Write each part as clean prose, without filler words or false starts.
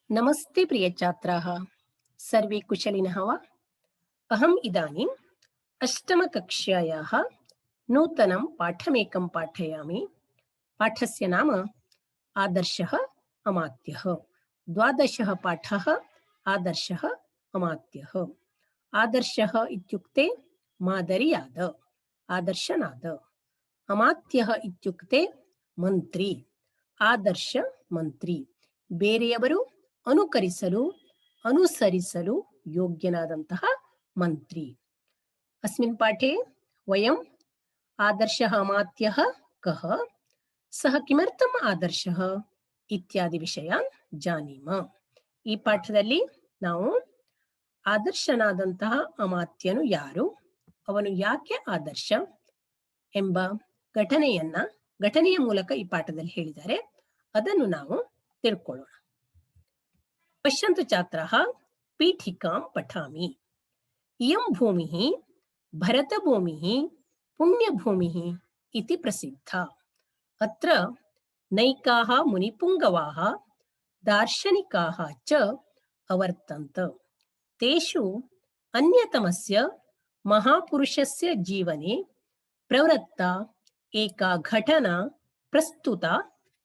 नमस्ते प्रिय छात्राः, सर्वे कुशलिनः वा? अहम् इदानीम् अष्टमकक्ष्यायाः नूतनं पाठमेकं पाठयामि। पाठस्य नाम आदर्शः अमात्यः। द्वादशः पाठः आदर्शः अमात्यः। आदर्शः इत्युक्ते मादरियाद, आदर्शनाद। अमात्यः इत्युक्ते ಮಂತ್ರಿ, ಆದರ್ಶ ಮಂತ್ರಿ, ಬೇರೆಯವರು ಅನುಸರಿಸಲು ಯೋಗ್ಯನಾದಂತಹ ಮಂತ್ರಿ. अस्मिन् पाठे वयम् आदर्शः अमात्यः कः, सः किमर्थम् आदर्शः इत्यादि विषयान् जानीम. ಈ ಪಾಠದಲ್ಲಿ ನಾವು ಆದರ್ಶನಾದಂತಹ ಅಮಾತ್ಯನು ಯಾರು, ಅವನು ಯಾಕೆ ಆದರ್ಶ ಎಂಬ ಘಟನೆಯ ಮೂಲಕ ಈ ಪಾಠದಲ್ಲಿ ಹೇಳಿದ್ದಾರೆ. ಅದನ್ನು ನಾವು ತಿಳ್ಕೊಳ್ಳೋಣ. ಪಶ್ಯಂತು ಛಾತ್ರಾಃ, ಪೀಠಿಕಾಂ ಪಠಾಮಿ. ಇಯಂ ಭೂಮಿಃ ಭರತಭೂಮಿಃ ಪುಣ್ಯಭೂಮಿಃ ಇತಿ ಪ್ರಸಿದ್ಧ. ಅತ್ರ ನೈಕಾಃ ಮುನಿಪುಂಗವಾಃ ದಾರ್ಶನಿಕಾಃ ಚ ಅವರ್ತಂತ. ತೇಷು ಅನ್ಯತಮಸ್ಯ ಮಹಾಪುರುಷಸ್ಯ ಜೀವನೆ ಪ್ರವೃತ್ತಾ ಏಕಾ ಘಟನಾ ಪ್ರಸ್ತುತ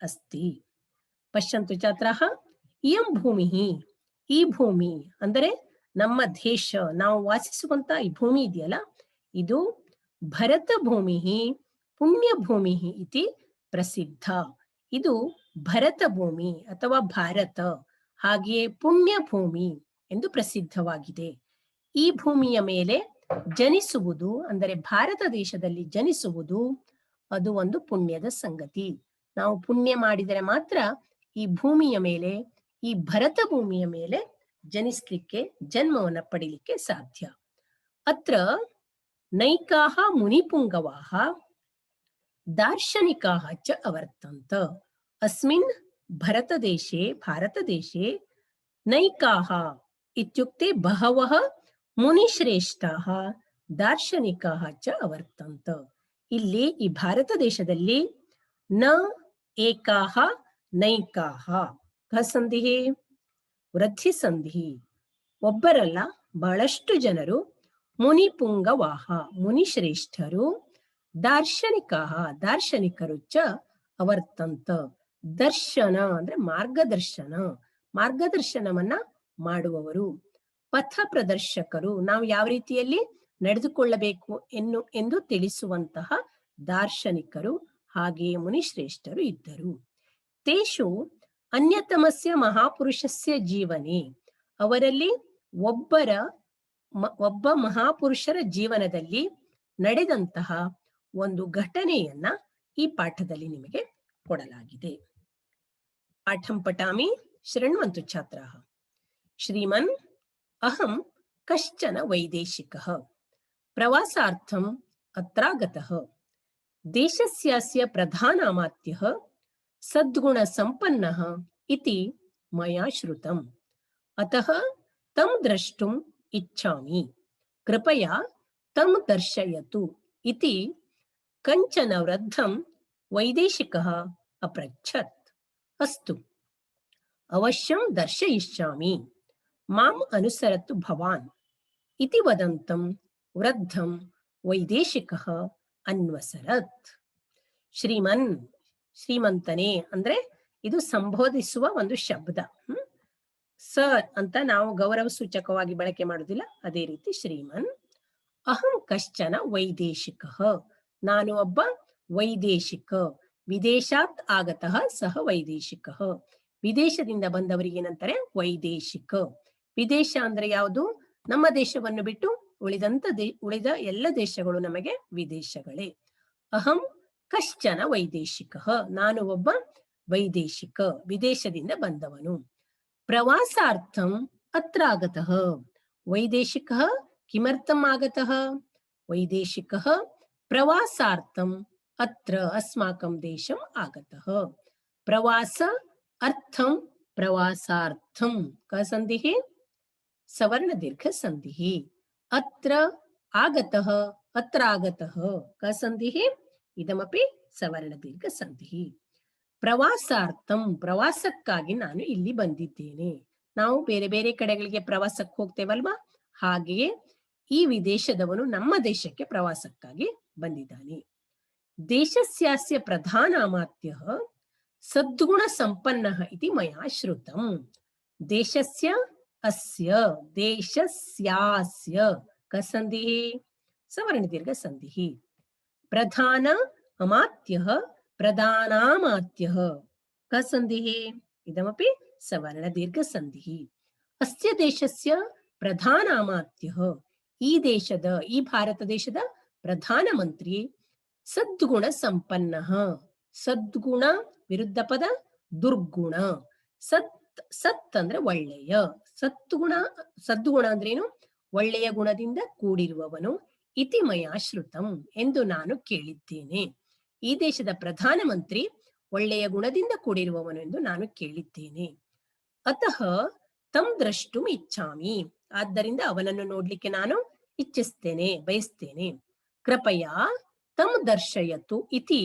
ಅಸ್ತಿ. ಪಶ್ಯಂತು ಛಾತ್ರಾಃ, ಇಯಂ ಭೂಮಿಃ, ಈ ಭೂಮಿ ಅಂದರೆ ನಮ್ಮ ದೇಶ, ನಾವು ವಾಸಿಸುವಂತ ಈ ಭೂಮಿ ಇದೆಯಲ್ಲ, ಇದು ಭರತ ಭೂಮಿ ಪುಣ್ಯ ಭೂಮಿ ಇತಿ ಪ್ರಸಿದ್ಧ. ಇದು ಭರತ ಭೂಮಿ ಅಥವಾ ಭಾರತ, ಹಾಗೆಯೇ ಪುಣ್ಯ ಭೂಮಿ ಎಂದು ಪ್ರಸಿದ್ಧವಾಗಿದೆ. ಈ ಭೂಮಿಯ ಮೇಲೆ ಜನಿಸುವುದು ಅಂದರೆ ಭಾರತ ದೇಶದಲ್ಲಿ ಜನಿಸುವುದು ಅದು ಒಂದು ಪುಣ್ಯದ ಸಂಗತಿ. ನಾವು ಪುಣ್ಯ ಮಾಡಿದರೆ ಮಾತ್ರ ಈ ಭೂಮಿಯ ಮೇಲೆ, ಈ ಭರತ ಭೂಮಿಯ ಮೇಲೆ ಜನಿಸ್ಲಿಕ್ಕೆ, ಜನ್ಮವನ್ನ ಪಡಿಲಿಕ್ಕೆ ಸಾಧ್ಯ. ಅತ್ರ ನೈಕಾಃ ಮುನಿಪುಂಗವಾಃ ದಾರ್ಶನಿಕಾಃ ಚ ಅವರ್ತಂತ. ಅಸ್ಮಿನ್ ಭಾರತದೇಶೆ ನೈಕಾಃ ಇತ್ಯುಕ್ತೆ ಬಹವಃ ಮುನಿಶ್ರೇಷ್ಠಾಃ ದಾರ್ಶನಿಕಾಃ ಚ ಅವರ್ತಂತ. ಇಲ್ಲಿ ಈ ಭಾರತ ದೇಶದಲ್ಲಿ ನ ಏಕಾಃ ನೈಕಾಃ, ಸಂಧಿ ವೃದ್ಧಿ ಸಂಧಿ, ಒಬ್ಬರಲ್ಲ ಬಹಳಷ್ಟು ಜನರು, ಮುನಿಪುಂಗವಾಹ ಮುನಿಶ್ರೇಷ್ಠರು, ದಾರ್ಶನಿಕಾಃ ದಾರ್ಶನಿಕರು ಚ ಅವರ್ತಂತ. ದರ್ಶನ ಅಂದ್ರೆ ಮಾರ್ಗದರ್ಶನವನ್ನ ಮಾಡುವವರು, ಪಥ ಪ್ರದರ್ಶಕರು, ನಾವು ಯಾವ ರೀತಿಯಲ್ಲಿ ನಡೆದುಕೊಳ್ಳಬೇಕು ಎಂದು ತಿಳಿಸುವಂತಹ ದಾರ್ಶನಿಕರು, ಹಾಗೆಯೇ ಮುನಿಶ್ರೇಷ್ಠರು ಇದ್ದರು. ತೇಷು ಅನ್ಯತಮಸ್ಯ ಮಹಾಪುರುಷಸ್ಯ ಜೀವನೆ, ಅವರಲ್ಲಿ ಒಬ್ಬ ಮಹಾಪುರುಷರ ಜೀವನದಲ್ಲಿ ನಡೆದಂತಹ ಒಂದು ಘಟನೆಯನ್ನ ಈ ಪಾಠದಲ್ಲಿ ನಿಮಗೆ ಕೊಡಲಾಗಿದೆ. ಪಾಠಂ ಪಠಾಮಿ, ಶೃಣ್ವಂತು ಛಾತ್ರಾಃ. ಶ್ರೀಮನ್ ಅಹಂ ಕಶ್ಚನ ವೈದೇಶಿಕಃ ಪ್ರವಾಸಾರ್ಥಂ ಅತ್ರಾಗತಃ. ದೇಶಸ್ಯಾಸ್ಯ ಪ್ರಧಾನಾಮಾತ್ಯಃ ಸದ್ಗುಣ ಸಂಪನ್ನಃ ಇತಿ ಮಯಾ ಶ್ರುತಂ. ಅತಃ ತಂ ದ್ರಷ್ಟುಂ ಇಚ್ಛಾಮಿ, ಕೃಪಯಾ ತಂ ದರ್ಶಯತು ಇತಿ ಕಂಚನ ವೃದ್ಧಂ ವೈದೇಶಿಕಃ ಅಪೃಚ್ಛತ್. ಅಸ್ತು ಅವಶ್ಯಂ ದರ್ಶಯಿಷ್ಯಾಮಿ, ಮಾಂ ಅನುಸರತು ಭವಾನ್ ಇತಿ ವದಂತಂ ವೃದ್ಧಂ ವೈದೇಶಿಕಃ ಅನ್ವಸರತ್. ಶ್ರೀಮಂತನೇ ಅಂದ್ರೆ ಇದು ಸಂಬೋಧಿಸುವ ಒಂದು ಶಬ್ದ. ಸರ್ ಅಂತ ನಾವು ಗೌರವ ಸೂಚಕವಾಗಿ ಬಳಕೆ ಮಾಡುವುದಿಲ್ಲ, ಅದೇ ರೀತಿ ಶ್ರೀಮನ್. ಅಹಂ ಕಶ್ಚನ ವೈದೇಶಿಕಃ, ನಾನು ಒಬ್ಬ ವೈದೇಶಿಕ. ವಿದೇಶಾತ್ ಆಗತಃ ಸಹ ವೈದೇಶಿಕಃ, ವಿದೇಶದಿಂದ ಬಂದವರಿಗೆ ಏನಂತಾರೆ? ವೈದೇಶಿಕ. ವಿದೇಶ ಅಂದ್ರೆ ಯಾವುದು? ನಮ್ಮ ದೇಶವನ್ನು ಬಿಟ್ಟು ಉಳಿದ ಎಲ್ಲ ದೇಶಗಳು ನಮಗೆ ವಿದೇಶಗಳೇ. ಅಹಂ ಕಶ್ಚನ ವೈದೇಶಿಕಃ, ನಾನು ಒಬ್ಬ ವೈದೇಶಿಕ, ವಿದೇಶದಿಂದ ಬಂದವನು. ಪ್ರವಾಸಾರ್ಥಂ ಅತ್ರ ಆಗತಃ. ವೈದೇಶಿಕಃ ಕಿಮರ್ಥಂ ಆಗತಃ? ವೈದೇಶಿಕಃ ಪ್ರವಾಸಾರ್ಥಂ ಅತ್ರ ಅಸ್ಮಾಕಂ ದೇಶಂ ಆಗತಃ. ಪ್ರವಾಸ ಅರ್ಥಂ ಪ್ರವಾಸಾರ್ಥಂ ಕಸಂಧಿಃ ಸವರ್ಣ ದೀರ್ಘ ಸಂಧಿಃ. ಅತ್ರ ಆಗತಃ ಅತ್ರಾಗತಃ ಕಸಂಧಿಃ ಇದಮಪಿ ಸವರ್ಣ ದೀರ್ಘ ಸಂಧಿಃ. ಪ್ರವಾಸಾರ್ಥಂ ಪ್ರವಾಸಕ್ಕಾಗಿ ನಾನು ಇಲ್ಲಿ ಬಂದಿದ್ದೇನೆ. ನಾವು ಬೇರೆ ಬೇರೆ ಕಡೆಗಳಿಗೆ ಪ್ರವಾಸಕ್ಕೆ ಹೋಗ್ತೇವಲ್ವಾ, ಹಾಗೆಯೇ ಈ ವಿದೇಶದವನು ನಮ್ಮ ದೇಶಕ್ಕೆ ಪ್ರವಾಸಕ್ಕಾಗಿ ಬಂದಿದ್ದಾನೆ. ದೇಶಸ್ಯಾಸ್ಯ ಪ್ರಧಾನಾಮಾತ್ಯಃ ಸದ್ಗುಣ ಸಂಪನ್ನಃ ಇತಿ ಮಯಾ ಶ್ರುತಂ. ದೇಶಸ್ಯ ಅಸ್ಯ ದೇಶಸ್ಯಾಸ್ಯ ಕಸಂಧಿಃ ಸವರ್ಣ ದೀರ್ಘ ಸಂಧಿಃ. ಪ್ರಧಾನ ಅಮಾತ್ಯಃ ಪ್ರಧಾನಾಮಾತ್ಯಃ ಕಸಂಧಿಃ ಇದಮಪಿ ಸವರ್ಣ ದೀರ್ಘ ಸಂಧಿಃ. ಅಸ್ಯ ದೇಶಸ್ಯ ಪ್ರಧಾನಾಮಾತ್ಯಃ ಈ ದೇಶದ, ಈ ಭಾರತ ದೇಶದ ಪ್ರಧಾನ ಮಂತ್ರಿ ಸದ್ಗುಣ ಸಂಪನ್ನಃ. ಸದ್ಗುಣ ವಿರುದ್ಧ ಪದ ದುರ್ಗುಣ. ಸತ್ ಅಂದ್ರೆ ಒಳ್ಳೆಯ, ಸದ್ಗುಣ ಅಂದ್ರೇನು, ಒಳ್ಳೆಯ ಗುಣದಿಂದ ಕೂಡಿರುವವನು. ಇತಿ ಮಯಾ ಶ್ರುತಂ ಎಂದು ನಾನು ಕೇಳಿದ್ದೇನೆ. ಈ ದೇಶದ ಪ್ರಧಾನ ಮಂತ್ರಿ ಒಳ್ಳೆಯ ಗುಣದಿಂದ ಕೂಡಿರುವವನು ಎಂದು ನಾನು ಕೇಳಿದ್ದೇನೆ. ಅತಃ ತಂ ದ್ರಷ್ಟುಂ ಇಚ್ಛಾಮಿ ಆದ್ದರಿಂದ ಅವನನ್ನು ನೋಡ್ಲಿಕ್ಕೆ ನಾನು ಇಚ್ಛಿಸ್ತೇನೆ, ಬಯಸ್ತೇನೆ. ಕೃಪಯಾ ತಂ ದರ್ಶಯತು ಇತಿ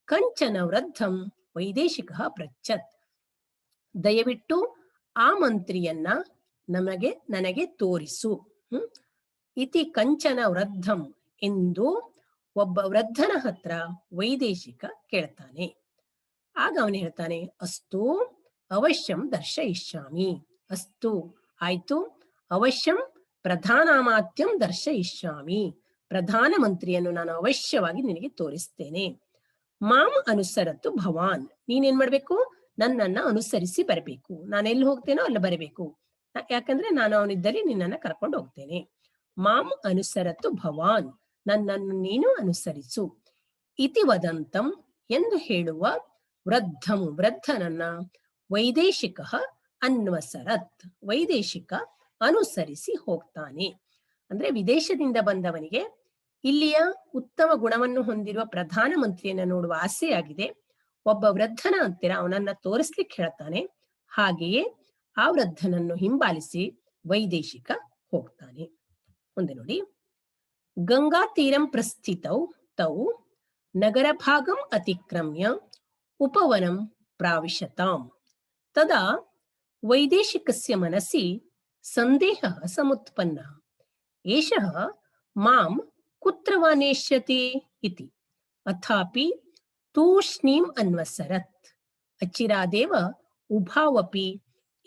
ಕಂಚನ ವೃದ್ಧಂ ವೈದೇಶಿಕಃ ಪೃಚ್ಛತ್. ದಯವಿಟ್ಟು ಆ ಮಂತ್ರಿಯನ್ನ ನನಗೆ ತೋರಿಸು. ಇತಿ ಕಂಚನ ವೃದ್ಧಂ ಎಂದು ಒಬ್ಬ ವೃದ್ಧನ ಹತ್ರ ವೈದೇಶಿಕ ಕೇಳ್ತಾನೆ. ಆಗ ಅವನು ಹೇಳ್ತಾನೆ, ಅಸ್ತು ಅವಶ್ಯಂ ದರ್ಶಯಿಷ್ಯಾಮಿ. ಅಸ್ತು ಆಯ್ತು, ಅವಶ್ಯಂ ಪ್ರಧಾನಾಮಾತ್ಯಂ ದರ್ಶಯಿಷ್ಯಾಮಿ. ಪ್ರಧಾನ ಮಂತ್ರಿಯನ್ನು ನಾನು ಅವಶ್ಯವಾಗಿ ನಿನಗೆ ತೋರಿಸ್ತೇನೆ. ಮಾಂ ಅನುಸರತ್ತು ಭವಾನ್. ನೀನೇನ್ ಮಾಡ್ಬೇಕು, ನನ್ನನ್ನ ಅನುಸರಿಸಿ ಬರಬೇಕು. ನಾನು ಎಲ್ಲಿ ಹೋಗ್ತೇನೋ ಅಲ್ಲಿ ಬರಬೇಕು, ಯಾಕಂದ್ರೆ ನಾನು ಅವನಿದ್ದಲ್ಲಿ ನಿನ್ನನ್ನ ಕರ್ಕೊಂಡು ಹೋಗ್ತೇನೆ. ಮಾಂ ಅನುಸರತ್ತು ಭವಾನ್, ನನ್ನನ್ನು ನೀನು ಅನುಸರಿಸು. ಇತಿ ವದಂತಂ ಎಂದು ಹೇಳುವ ವೃದ್ಧನನ್ನ ವೈದೇಶಿಕ ಅನ್ವಸರತ್, ವೈದೇಶಿಕ ಅನುಸರಿಸಿ ಹೋಗ್ತಾನೆ. ಅಂದ್ರೆ ವಿದೇಶದಿಂದ ಬಂದವನಿಗೆ ಇಲ್ಲಿಯ ಉತ್ತಮ ಗುಣವನ್ನು ಹೊಂದಿರುವ ಪ್ರಧಾನ ಮಂತ್ರಿಯನ್ನ ನೋಡುವ ಆಸೆಯಾಗಿದೆ. ಒಬ್ಬ ವೃದ್ಧನ ಹತ್ತಿರ ಅವನನ್ನ ತೋರಿಸ್ಲಿಕ್ಕೆ ಹೇಳ್ತಾನೆ. ಹಾಗೆಯೇ ಆ ವೃದ್ಧನನ್ನು ಹಿಂಬಾಲಿಸಿ ವೈದೇಶಿಕ ಹೋಗ್ತಾನೆ. ಮುಂದೆ ನೋಡಿ, ಗಂಗಾ ತೀರಂ ಪ್ರಸ್ಥಿತೌ ತೌ ನಗರ ಭಾಗಂ ಅತಿಕ್ರಮ್ಯ ಉಪವನಂ ಪ್ರಾವಿಶತಾಂ. ತದಾ ವೈದೇಶಿಕಸ್ಯ ಮನಸಿ ಸಂದೇಹಃ ಸಮುತ್ಪನ್ನಃ. ಏಷಃ ಮಾಂ ಕುತ್ರ ವಾ ನೇಷ್ಯತಿ ಇತಿ. ಅಥಾಪಿ ತೂಷ್ಣೀಂ ಅನ್ವಸರತ್. ಅಚಿರಾದೇವ ಉಭಾವಪಿ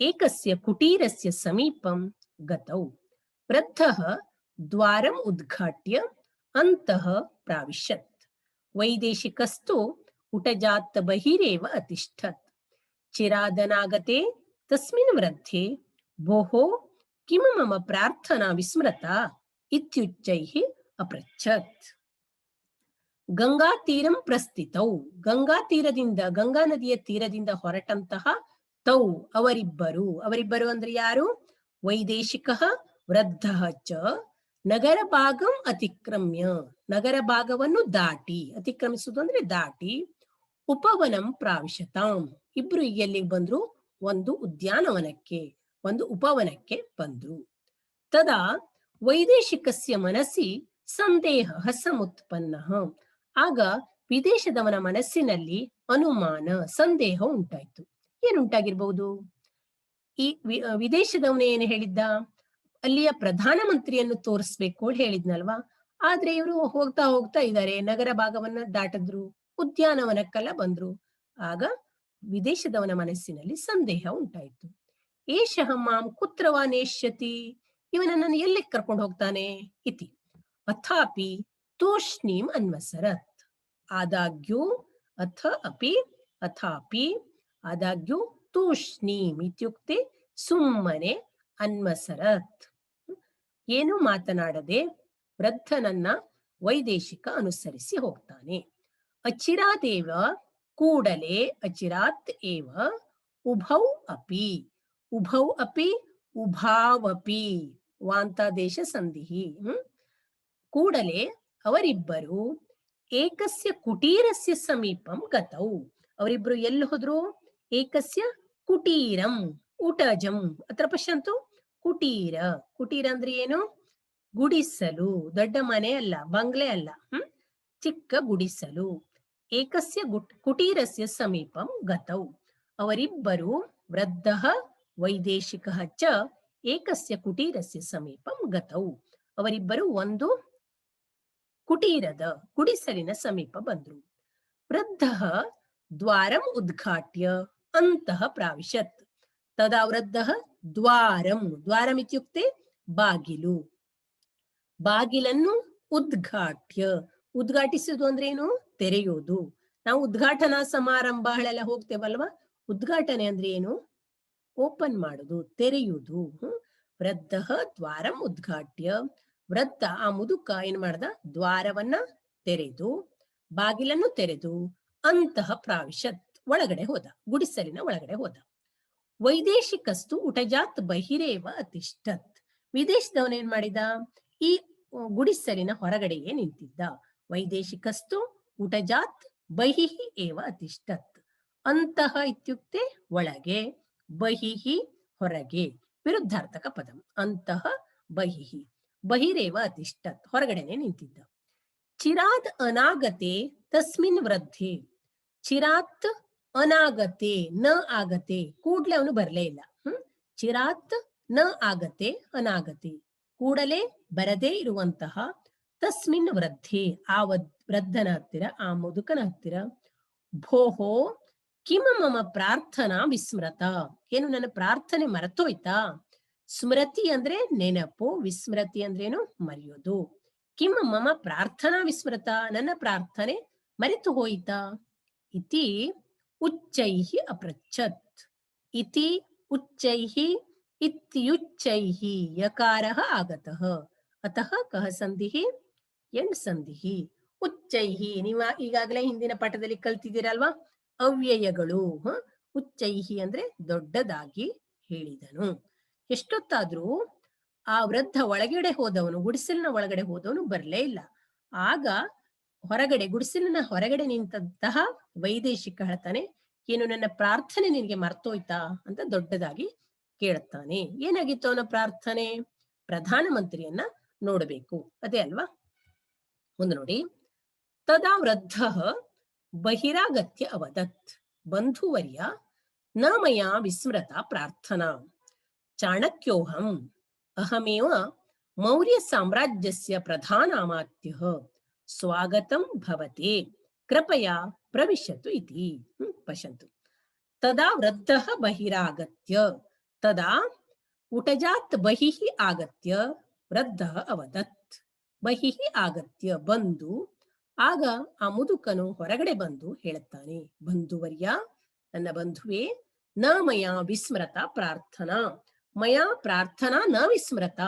ಏಕಸ್ಯ ಕುಟೀರಸ್ಯ ಸಮೀಪಂ ಗತೌ. ವೃದ್ಧಃ ದ್ವಾರಂ ಉದ್ಘಾಟ್ಯ ಅಂತಃ ಪ್ರಾವಿಶತ್. ವೈದೇಶಿಕಸ್ತು ಉಟಜಾತ್ ಬಹಿರೇವ ಅತಿಷ್ಠತ್. ಚಿರಾದನಾಗತೆ ತಸ್ಮಿನ್ ವೃದ್ಧೆ ಭೋಃ ಕಿಂ ಮಮ ಪ್ರಾರ್ಥನಾ ವಿಸ್ಮೃತಾ ಇತ್ಯುಚ್ಚೈಃ ಅಪೃಚ್ಛತ್. ಗಂಗಾ ತೀರಂ ಪ್ರಸ್ಥಿತೌ. ಗಂಗಾ ನದಿಯ ತೀರದಿಂದ ಹೊರಟಂತಹ ತೌ ಅವರಿಬ್ಬರು ಅಂದ್ರೆ ಯಾರು? ವೈದೇಶಿಕಃ ವೃದ್ಧಃ ಚ ನಗರ ಭಾಗಂ ಅತಿಕ್ರಮ್ಯ, ನಗರ ಭಾಗವನ್ನು ದಾಟಿ, ಅತಿಕ್ರಮಿಸುವುದು ಅಂದ್ರೆ ದಾಟಿ, ಉಪವನಂ ಪ್ರಾವಿಶತಾಂ, ಇಬ್ರು ಎಲ್ಲಿಗೆ ಬಂದ್ರು? ಒಂದು ಉದ್ಯಾನವನಕ್ಕೆ, ಒಂದು ಉಪವನಕ್ಕೆ ಬಂದ್ರು. ತದಾ ವೈದೇಶಿಕಸ್ಯ ಮನಸ್ಸಿ ಸಂದೇಹ ಸಮುತ್ಪನ್ನಃ. ಆಗ ವಿದೇಶದವನ ಮನಸ್ಸಿನಲ್ಲಿ ಅನುಮಾನ, ಸಂದೇಹ ಉಂಟಾಯ್ತು. ಏನುಂಟಾಗಿರ್ಬಹುದು? ಈ ವಿದೇಶದವನ ಏನು ಹೇಳಿದ್ದ? ಅಲ್ಲಿಯ ಪ್ರಧಾನ ಮಂತ್ರಿಯನ್ನು ತೋರಿಸ್ಬೇಕು ಹೇಳಿದ್ನಲ್ವಾ. ಆದ್ರೆ ಇವರು ಹೋಗ್ತಾ ಹೋಗ್ತಾ ಇದ್ದಾರೆ, ನಗರ ಭಾಗವನ್ನ ದಾಟಿದ್ರು, ಉದ್ಯಾನವನಕ್ಕೆಲ್ಲ ಬಂದ್ರು. ಆಗ ವಿದೇಶದವನ ಮನಸ್ಸಿನಲ್ಲಿ ಸಂದೇಹ ಉಂಟಾಯಿತು. ಏಷಃ ಮಾಂ ಕುತ್ರ ವಾ ನೇಷ್ಯತಿ, ಇವನನ್ನು ಎಲ್ಲಿ ಕರ್ಕೊಂಡು ಹೋಗ್ತಾನೆ? ಇತಿ. ಅಥಾಪಿ ತೂಷ್ಣೀಂ ಅನ್ವಸರತ್. ಆದಾಗ್ಯೂ ಆದಾಗ್ಯೂ ತೂಷ್ಣೀಂ ಇತ್ಯುಕ್ತೆ ಸುಮ್ಮನೆ ಅನ್ವಸರತ್, ಏನು ಮಾತನಾಡದೆ ವೃದ್ಧನನ್ನ ವೈದೇಶಿಕ ಅನುಸರಿಸಿ ಹೋಗ್ತಾನೆ. ಅಚಿರಾದೇವ ಕೂಡಲೇ, ಅಚಿರಾತ್ ಏವ ಉಭೌ ಅಪಿ ಉಭಾವಪಿ ವಾಂತಾದೇಶ ಸಂಧಿಹಿ. ಕೂಡಲೇ ಅವರಿಬ್ಬರು ಏಕಸ್ಯ ಕುಟೀರಸ್ಯ ಸಮೀಪಂ ಗತೌ. ಅವರಿಬ್ರು ಎಲ್ಲಿ ಹೋದ್ರು? ಏಕಸ್ಯ ಕುಟೀರಂ ಉಟಜಂ ಅತ್ರ ಪಶ್ಯಂತು. ಕುಟೀರ ಅಂದ್ರೆ ಏನು? ಗುಡಿಸಲು, ದೊಡ್ಡ ಮನೆ ಅಲ್ಲ, ಬಂಗ್ಲೆ ಅಲ್ಲ, ಚಿಕ್ಕ ಗುಡಿಸಲು. ಏಕಸ್ಯ ಕುಟೀರಸ್ಯ ಸಮೀಪಂ ಗತೌ. ಅವರಿಬ್ಬರು ವೃದ್ಧಃ ವೈದೇಶಿಕಃ ಚ ಏಕಸ್ಯ ಕುಟೀರಸ್ಯ ಸಮೀಪಂ ಗತೌ. ಅವರಿಬ್ಬರು ಒಂದು ಕುಟೀರದ ಗುಡಿಸಲಿನ ಸಮೀಪ ಬಂದ್ರು. ವೃದ್ಧಃ ದ್ವಾರಂ ಉದ್ಘಾಟ್ಯ ಅಂತಃ ಪ್ರಾವಿಶತ್. ತದಾ ವೃದ್ಧಃ ದ್ವಾರಂ, ದ್ವಾರಂ ಇತ್ಯುಕ್ತೆ ಬಾಗಿಲು, ಬಾಗಿಲನ್ನು ಉದ್ಘಾಟ್ಯ, ಉದ್ಘಾಟಿಸುವುದು ಅಂದ್ರೆ ಏನು? ತೆರೆಯುವುದು. ನಾವು ಉದ್ಘಾಟನಾ ಸಮಾರಂಭಗಳೆಲ್ಲ ಹೋಗ್ತೇವಲ್ವಾ, ಉದ್ಘಾಟನೆ ಅಂದ್ರೆ ಏನು? ಓಪನ್ ಮಾಡುದು, ತೆರೆಯುವುದು. ವೃದ್ಧಃ ದ್ವಾರಂ ಉದ್ಘಾಟ್ಯ, ವೃದ್ಧ ಆ ಮುದುಕ ಏನ್ ಮಾಡ್ದ? ದ್ವಾರವನ್ನ ತೆರೆದು, ಬಾಗಿಲನ್ನು ತೆರೆದು, ಅಂತಃ ಪ್ರಾವಿಶತ್, ಒಳಗಡೆ ಹೋದ, ಗುಡಿಸಲಿನ ಒಳಗಡೆ ಹೋದ. ವೈದೇಶಿಕಸ್ತು ಉಟಜಾತ್ ಬಹಿರೇವ ಅತಿಷ್ಠತ್. ವಿದೇಶದವನ ಏನ್ ಮಾಡಿದ? ಈ ಗುಡಿಸಲಿನ ಹೊರಗಡೆಯೇ ನಿಂತಿದ್ದ. ವೈದೇಶಿಕಸ್ತು ಉಟಜಾತ್ ಬಹಿಹಿ ಏವ ಅತಿಷ್ಠತ್. ಅಂತಃ ಇತ್ಯುಕ್ತೆ ಒಳಗೆ, ಬಹಿಹಿ ಹೊರಗೆ, ವಿರುದ್ಧಾರ್ಥಕ ಪದ. ಅಂತಃ ಬಹಿಹಿ, ಬಹಿರೇವ ಅತಿಷ್ಠತ್, ಹೊರಗಡೆನೆ ನಿಂತಿದ್ದ. ಚಿರಾತ್ ಅನಾಗತೆ ತಸ್ಮಿನ್ ವೃದ್ಧೆ. ಚಿರಾತ್ ಅನಾಗತೆ, ನ ಆಗತೆ, ಕೂಡ್ಲೆ ಅವನು ಬರಲೇ ಇಲ್ಲ. ಚಿರಾತ್ ನ ಆಗತೆ ಅನಾಗತೆ, ಕೂಡಲೇ ಬರದೇ ಇರುವಂತಹ ತಸ್ಮಿನ್ ವೃದ್ಧೆ, ಆ ವೃದ್ಧನ ಹತ್ತಿರ, ಆ ಮುದುಕನ ಹತ್ತಿರ, ಭೋಹೋ ಕಿಮ ಮಮ ಪ್ರಾರ್ಥನಾ ವಿಸ್ಮೃತ. ಏನು ನನ್ನ ಪ್ರಾರ್ಥನೆ ಮರೆತೋಯ್ತಾ? ಸ್ಮೃತಿ ಅಂದ್ರೆ ನೆನಪು, ವಿಸ್ಮೃತಿ ಅಂದ್ರೇನು? ಮರೆಯೋದು. ಕಿಂ ಮಮ ಪ್ರಾರ್ಥನಾ ವಿಸ್ಮೃತ, ನನ್ನ ಪ್ರಾರ್ಥನೆ ಮರೆತು ಹೋಯಿತಾ? ಇತಿ ಉಚ್ಚೈಹಿ ಅಪೃಚ್ಛತ್. ಇತಿ ಉಚ್ಚೈಹಿ ಇತ್ಯುಚ್ಚೈಹಿ ಯಕಾರಃ ಆಗತಃ. ಅತಃ ಕಹ ಸಂಧಿಃ? ಎಂಡ್ ಸಂಧಿಃ. ಉಚ್ಚೈಹಿ, ನೀವು ಈಗಾಗಲೇ ಹಿಂದಿನ ಪಾಠದಲ್ಲಿ ಕಲ್ತಿದ್ದೀರಲ್ವಾ, ಅವ್ಯಯಗಳು. ಉಚ್ಚೈಹಿ ಅಂದ್ರೆ ದೊಡ್ಡದಾಗಿ ಹೇಳಿದನು. ಎಷ್ಟೊತ್ತಾದ್ರೂ ಆ ವೃದ್ಧ ಒಳಗಡೆ ಹೋದವನು, ಗುಡಿಸಲಿನ ಒಳಗಡೆ ಹೋದವನು ಬರಲೇ ಇಲ್ಲ. ಆಗ ಹೊರಗಡೆ, ಗುಡಿಸಲಿನ ಹೊರಗಡೆ ನಿಂತಹ ವೈದೇಶಿಕ ಹೇಳ್ತಾನೆ, ಏನು ನನ್ನ ಪ್ರಾರ್ಥನೆ ನಿನಗೆ ಮರ್ತೋಯ್ತಾ ಅಂತ ದೊಡ್ಡದಾಗಿ ಕೇಳುತ್ತಾನೆ. ಏನಾಗಿತ್ತು ಅವನ ಪ್ರಾರ್ಥನೆ? ಪ್ರಧಾನಮಂತ್ರಿಯನ್ನ ನೋಡಬೇಕು, ಅದೇ ಅಲ್ವಾ. ಒಂದು ನೋಡಿ, ತದಾ ವೃದ್ಧ ಬಹಿರಾಗತ್ಯ ಅವದತ್, ಬಂಧುವರ್ಯ ನ ಮಯಾ ವಿಸ್ಮೃತ ಪ್ರಾರ್ಥನಾ, ಚಾಣಕ್ಯೋಹಂ ಅಹಮೇವ ಮೌರ್ಯ ಸಾಮ್ರಾಜ್ಯಸ್ಯ ಪ್ರಧಾನಾಮಾತ್ಯಃ, ಸ್ವಾಗತಂ ಭವತೆ, ಕೃಪಯಾ ಪ್ರವಿಶತು ಇತಿ. ಪಶ್ಯಂತು. ತದಾ ವೃದ್ಧಃ ಬಹಿರಾಗತ್ಯ, ತದಾ ಉಟಜಾತ್ ಬಹಿಃ ಆಗತ್ಯ ವೃದ್ಧಃ ಅವದತ್. ಬಹಿಃ ಆಗತ್ಯ, ಬಂದು, ಆಗ ಆ ಮುದುಕನು ಹೊರಗಡೆ ಬಂದು ಹೇಳುತ್ತಾನೆ, ಬಂಧುವರ್ಯ, ನನ್ನ ಬಂಧುವೇ, ನ ಮಯಾ ವಿಸ್ಮೃತ ಪ್ರಾರ್ಥನಾ, ಮಯಾ ಪ್ರಾರ್ಥನಾ ನ ವಿಸ್ಮೃತ,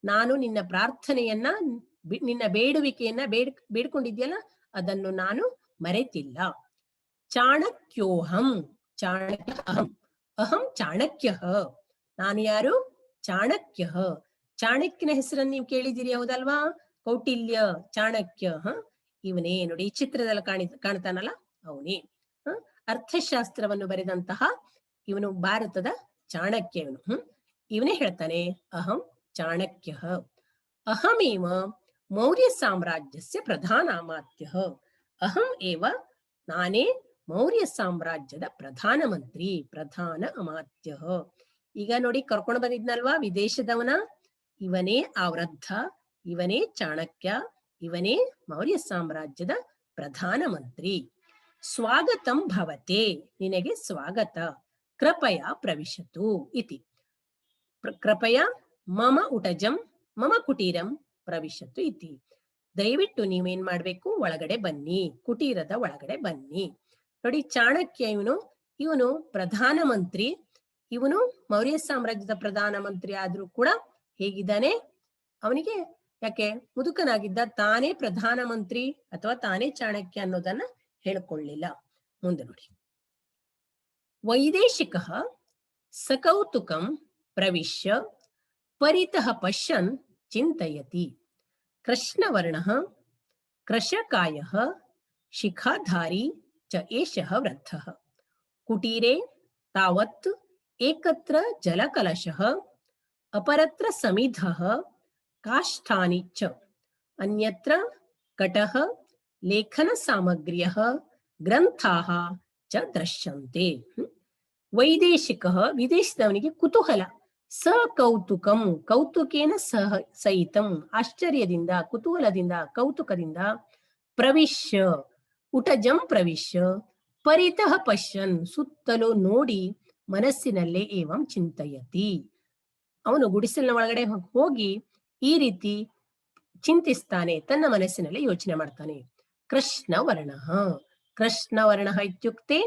ನಾನು ನಿನ್ನ ಪ್ರಾರ್ಥನೆಯನ್ನ, ನಿನ್ನ ಬೇಡುವಿಕೆಯನ್ನ ಬೇಡ್ಕೊಂಡಿದ್ಯಲ್ಲ, ಅದನ್ನು ನಾನು ಮರೆತಿಲ್ಲ. ಚಾಣಕ್ಯೋಹಂ, ಚಾಣಕ್ಯ ಅಹಂ, ಅಹಂ ಚಾಣಕ್ಯ, ನಾನು ಯಾರು? ಚಾಣಕ್ಯ. ಚಾಣಕ್ಯನ ಹೆಸರನ್ನು ನೀವು ಕೇಳಿದಿರಿ ಹೌದಲ್ವಾ? ಕೌಟಿಲ್ಯ, ಚಾಣಕ್ಯ. ಇವನೇ ನೋಡಿ, ಚಿತ್ರದಲ್ಲಿ ಕಾಣ್ತಾನಲ್ಲ, ಅವನೇ. ಅರ್ಥಶಾಸ್ತ್ರವನ್ನು ಬರೆದಂತಹ ಇವನು ಭಾರತದ ಚಾಣಕ್ಯ. ಇವನೇ ಹೇಳ್ತಾನೆ, ಅಹಂ ಚಾಣಕ್ಯ, ಅಹಮೇವ ಮೌರ್ಯ ಸಾಮ್ರಾಜ್ಯಸ್ಯ ಪ್ರಧಾನಾಮಾತ್ಯ, ಅಹಂ ಏವ, ನಾನೇ ಮೌರ್ಯ ಸಾಮ್ರಾಜ್ಯದ ಪ್ರಧಾನಮಂತ್ರಿ, ಪ್ರಧಾನ ಅಮಾತ್ಯ. ಈಗ ನೋಡಿ, ಕರ್ಕೊಂಡು ಬಂದಿದ್ನಲ್ವಾ ವಿದೇಶದವನ, ಇವನೇ ಆ ವೃದ್ಧ, ಇವನೇ ಚಾಣಕ್ಯ, ಇವನೇ ಮೌರ್ಯ ಸಾಮ್ರಾಜ್ಯದ ಪ್ರಧಾನಮಂತ್ರಿ. ಸ್ವಾಗತಂ ಭವತೆ, ನಿನಗೆ ಸ್ವಾಗತ, ಕೃಪಯ ಪ್ರವಿಶತು ಇತಿ. ಕೃಪಯ ಮಮ ಉಟಜಂ ಮಮ ಕುಟೀರಂ ಪ್ರವಿಶತು ಇತಿ. ದಯವಿಟ್ಟು ನೀವೇನ್ ಮಾಡ್ಬೇಕು? ಒಳಗಡೆ ಬನ್ನಿ, ಕುಟೀರದ ಒಳಗಡೆ ಬನ್ನಿ. ನೋಡಿ, ಚಾಣಕ್ಯ ಇವನು ಪ್ರಧಾನಮಂತ್ರಿ, ಇವನು ಮೌರ್ಯ ಸಾಮ್ರಾಜ್ಯದ ಪ್ರಧಾನಮಂತ್ರಿ ಆದ್ರೂ ಕೂಡ ಹೇಗಿದ್ದಾನೆ? ಅವನಿಗೆ ಯಾಕೆ ಮುದುಕನಾಗಿದ್ದ, ತಾನೇ ಪ್ರಧಾನಮಂತ್ರಿ ಅಥವಾ ತಾನೇ ಚಾಣಕ್ಯ ಅನ್ನೋದನ್ನ ಹೇಳ್ಕೊಳ್ಳಿಲ್ಲ. ಮುಂದೆ ನೋಡಿ, ವೈದೇಶಿಕಃ ಸಕೌತುಕಂ ಪ್ರವಿಶ್ಯ ಪರಿತಃ ಪಶ್ಯನ್ ಚಿಂತಯತಿ, ಕೃಷ್ಣವರ್ಣಃ ಕೃಶಕಾಯಃ ಶಿಖಾಧಾರಿ ಚ ಏಷಃ ವೃದ್ಧಃ. ಕುಟೀರೆ ತಾವತ್ ಏಕತ್ರ ಜಲಕಲಶಃ, ಅಪರತ್ರ ಸಮಿಧಃ ಕಾಷ್ಠಾನಿ ಚ, ಅನ್ಯತ್ರ ಕಟಃ ಲೇಖನ ಸಾಮಗ್ರ್ಯಃ ಗ್ರಂಥಾಃ ಚ ದೃಶ್ಯಂತೆ. ವೈದೇಶಿಕ ವಿದೇಶದವನಿಗೆ ಕುತೂಹಲ. ಸ ಕೌತುಕಂ ಕೌತುಕೇನ ಸಹ ಸಹಿತಂ ಆಶ್ಚರ್ಯದಿಂದ, ಕುತೂಹಲದಿಂದ, ಕೌತುಕದಿಂದ ಪ್ರವಿಶ್ಯ ಉಟಜಂ ಪ್ರವಿಶ್ಯ ಪರಿತಃ ಪಶ್ಯನ್ ಸುತ್ತಲೂ ನೋಡಿ ಮನಸ್ಸಿನಲ್ಲೇ ಏವಂ ಚಿಂತಯತಿ ಅವನು ಗುಡಿಸಲಿನ ಒಳಗಡೆ ಹೋಗಿ ಈ ರೀತಿ ಚಿಂತಿಸ್ತಾನೆ, ತನ್ನ ಮನಸ್ಸಿನಲ್ಲಿ ಯೋಚನೆ ಮಾಡ್ತಾನೆ. ಕೃಷ್ಣವರ್ಣ ಕೃಷ್ಣವರ್ಣ ಇತ್ಯುಕ್ತೆ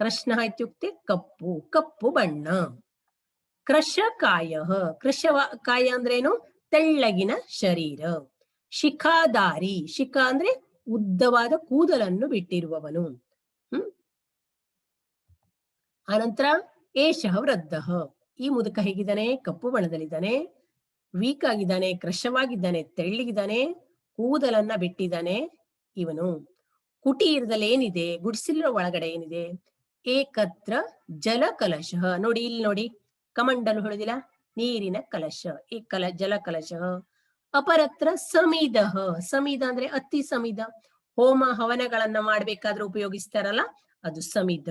ಕೃಷ್ಣ ಇತ್ಯುಕ್ತೆ ಕಪ್ಪು, ಕಪ್ಪು ಬಣ್ಣ. ಕೃಶಕಾಯ ಕೃಶಕಾಯ ಅಂದ್ರೇನು? ತೆಳ್ಳಗಿನ ಶರೀರ. ಶಿಖಾಧಾರಿ ಶಿಖಾ ಅಂದ್ರೆ ಉದ್ದವಾದ ಕೂದಲನ್ನು ಬಿಟ್ಟಿರುವವನು. ಆನಂತರ ಏಷಃ ವೃದ್ಧ ಈ ಮುದುಕ ಹೇಗಿದ್ದಾನೆ? ಕಪ್ಪು ಬಣ್ಣದಲ್ಲಿದ್ದಾನೆ, ವೀಕ್ ಆಗಿದ್ದಾನೆ, ಕೃಶವಾಗಿದ್ದಾನೆ, ತೆಳ್ಳಗಿದ್ದಾನೆ, ಕೂದಲನ್ನ ಬಿಟ್ಟಿದ್ದಾನೆ ಇವನು. ಕುಟೀರದಲ್ಲಿ ಏನಿದೆ? ಗುಡಿಸಿಲಿನ ಒಳಗಡೆ ಏನಿದೆ? ಏಕತ್ರ ಜಲ ಕಲಶ. ನೋಡಿ ಇಲ್ಲಿ ನೋಡಿ, ಕಮಂಡಲು ಹೊಳೆದಿಲ್ಲ, ನೀರಿನ ಕಲಶ, ಜಲ ಕಲಶ. ಅಪರತ್ರ ಸಮಿದ ಸಮಿದ ಅಂದ್ರೆ ಅತಿ ಸಮಿದ, ಹೋಮ ಹವನಗಳನ್ನ ಮಾಡ್ಬೇಕಾದ್ರೆ ಉಪಯೋಗಿಸ್ತಾರಲ್ಲ ಅದು ಸಮಿದ.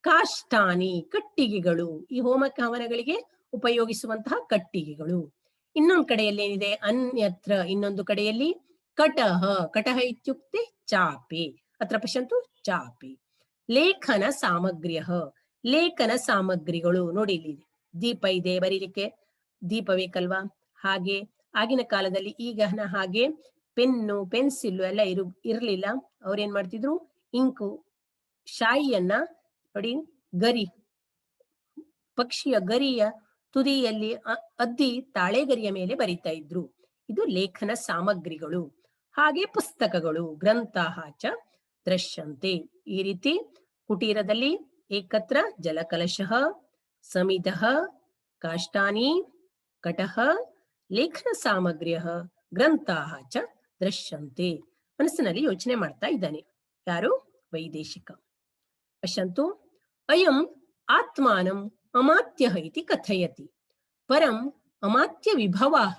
ಕಾಷ್ಟಾನಿ ಕಟ್ಟಿಗೆಗಳು, ಈ ಹೋಮಕ್ಕೆ ಹವನಗಳಿಗೆ ಉಪಯೋಗಿಸುವಂತಹ ಕಟ್ಟಿಗೆಗಳು. ಇನ್ನೊಂದು ಕಡೆಯಲ್ಲಿ ಏನಿದೆ? ಅನ್ಯತ್ರ ಇನ್ನೊಂದು ಕಡೆಯಲ್ಲಿ ಕಟಹ ಕಟಹ ಇತ್ಯುಕ್ತೆ ಚಾಪೆ, ಅತ್ರ ಪಶ್ಯಂತು ಚಾಪೆ. ಲೇಖನ ಸಾಮಗ್ರ್ಯ ಲೇಖನ ಸಾಮಗ್ರಿಗಳು. ನೋಡಿ ಇಲ್ಲಿ ದೀಪ ಇದೆ, ಬರೀಲಿಕ್ಕೆ ದೀಪ ಬೇಕಲ್ವಾ? ಹಾಗೆ ಆಗಿನ ಕಾಲದಲ್ಲಿ ಈಗ ಹಾಗೆ ಪೆನ್ನು ಪೆನ್ಸಿಲ್ ಎಲ್ಲ ಇರ್ಲಿಲ್ಲ. ಅವ್ರೇನ್ ಮಾಡ್ತಿದ್ರು? ಇಂಕು ಶಾಯಿಯನ್ನ ನೋಡಿ, ಗರಿ ಪಕ್ಷಿಯ ಗರಿಯ ತುದಿಯಲ್ಲಿ ಅದ್ದಿ ತಾಳೆಗರಿಯ ಮೇಲೆ ಬರಿತಾ ಇದ್ರು. ಇದು ಲೇಖನ ಸಾಮಗ್ರಿಗಳು. ಹಾಗೆ ಪುಸ್ತಕಗಳು, ಗ್ರಂಥಾಹ ಚ ದೃಶ್ಯಂತೆ. ಈ ರೀತಿ ಕುಟೀರದಲ್ಲಿ ಏಕತ್ರ ಜಲಕಲಶಃ, ಸಮಿತಃ, ಕಾಷ್ಟಾನಿ, ಕಟಃ, ಲೇಖನ ಸಾಮಗ್ರ್ಯಃ, ಗ್ರಂಥಾಹ ಚ ದೃಶ್ಯಂತೆ. ಮನಸ್ಸಿನಲ್ಲಿ ಯೋಚನೆ ಮಾಡ್ತಾ ಇದ್ದಾನೆ. ಯಾರು? ವೈದೇಶಿಕ. ಪಶ್ಯಂತು ಅಯಂ ಆತ್ಮಾನಂ ಅಮಾತ್ಯಃ ಇತಿ ಕಥಯತಿ ಪರಂ ಅಮಾತ್ಯ ವಿಭವಾಃ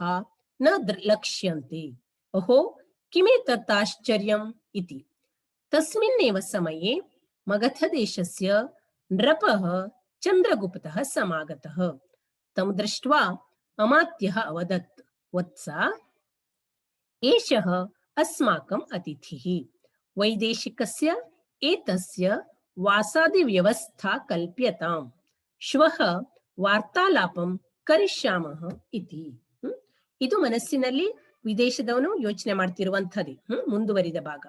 ನ ಲಕ್ಷ್ಯಂತೆ. ಅಹೋ ಕಿಮೇತತ್ ಆಶ್ಚರ್ಯಂ ಇತಿ. ತಸ್ಮಿನ್ನೇವ ಸಮಯೇ ಮಗಧದೇಶಸ್ಯ ನೃಪಃ ಚಂದ್ರಗುಪ್ತಃ ಸಮಾಗತಃ. ತಂ ದೃಷ್ಟ್ವಾ ಅಮಾತ್ಯಃ ಅವದತ್, ವತ್ಸ ಏಷಃ ಅಸ್ಮಾಕಂ ಅತಿಥಿಃ. ವೈದೇಶಿಕಸ್ಯ ಏತಸ್ಯ ವಾಸಾದಿ ವ್ಯವಸ್ಥಾ ಕಲ್ಪ್ಯತಾಂ. ಶ್ವಃ ವಾರ್ತಾಲಾಪಂ ಕರಿಷ್ಯಾಮಃ ಇತಿ. ಇದು ಮನಸ್ಸಿನಲ್ಲಿ ವಿದೇಶದವನು ಯೋಚನೆ ಮಾಡ್ತಿರುವಂಥದ್ದು. ಮುಂದುವರಿದ ಭಾಗ.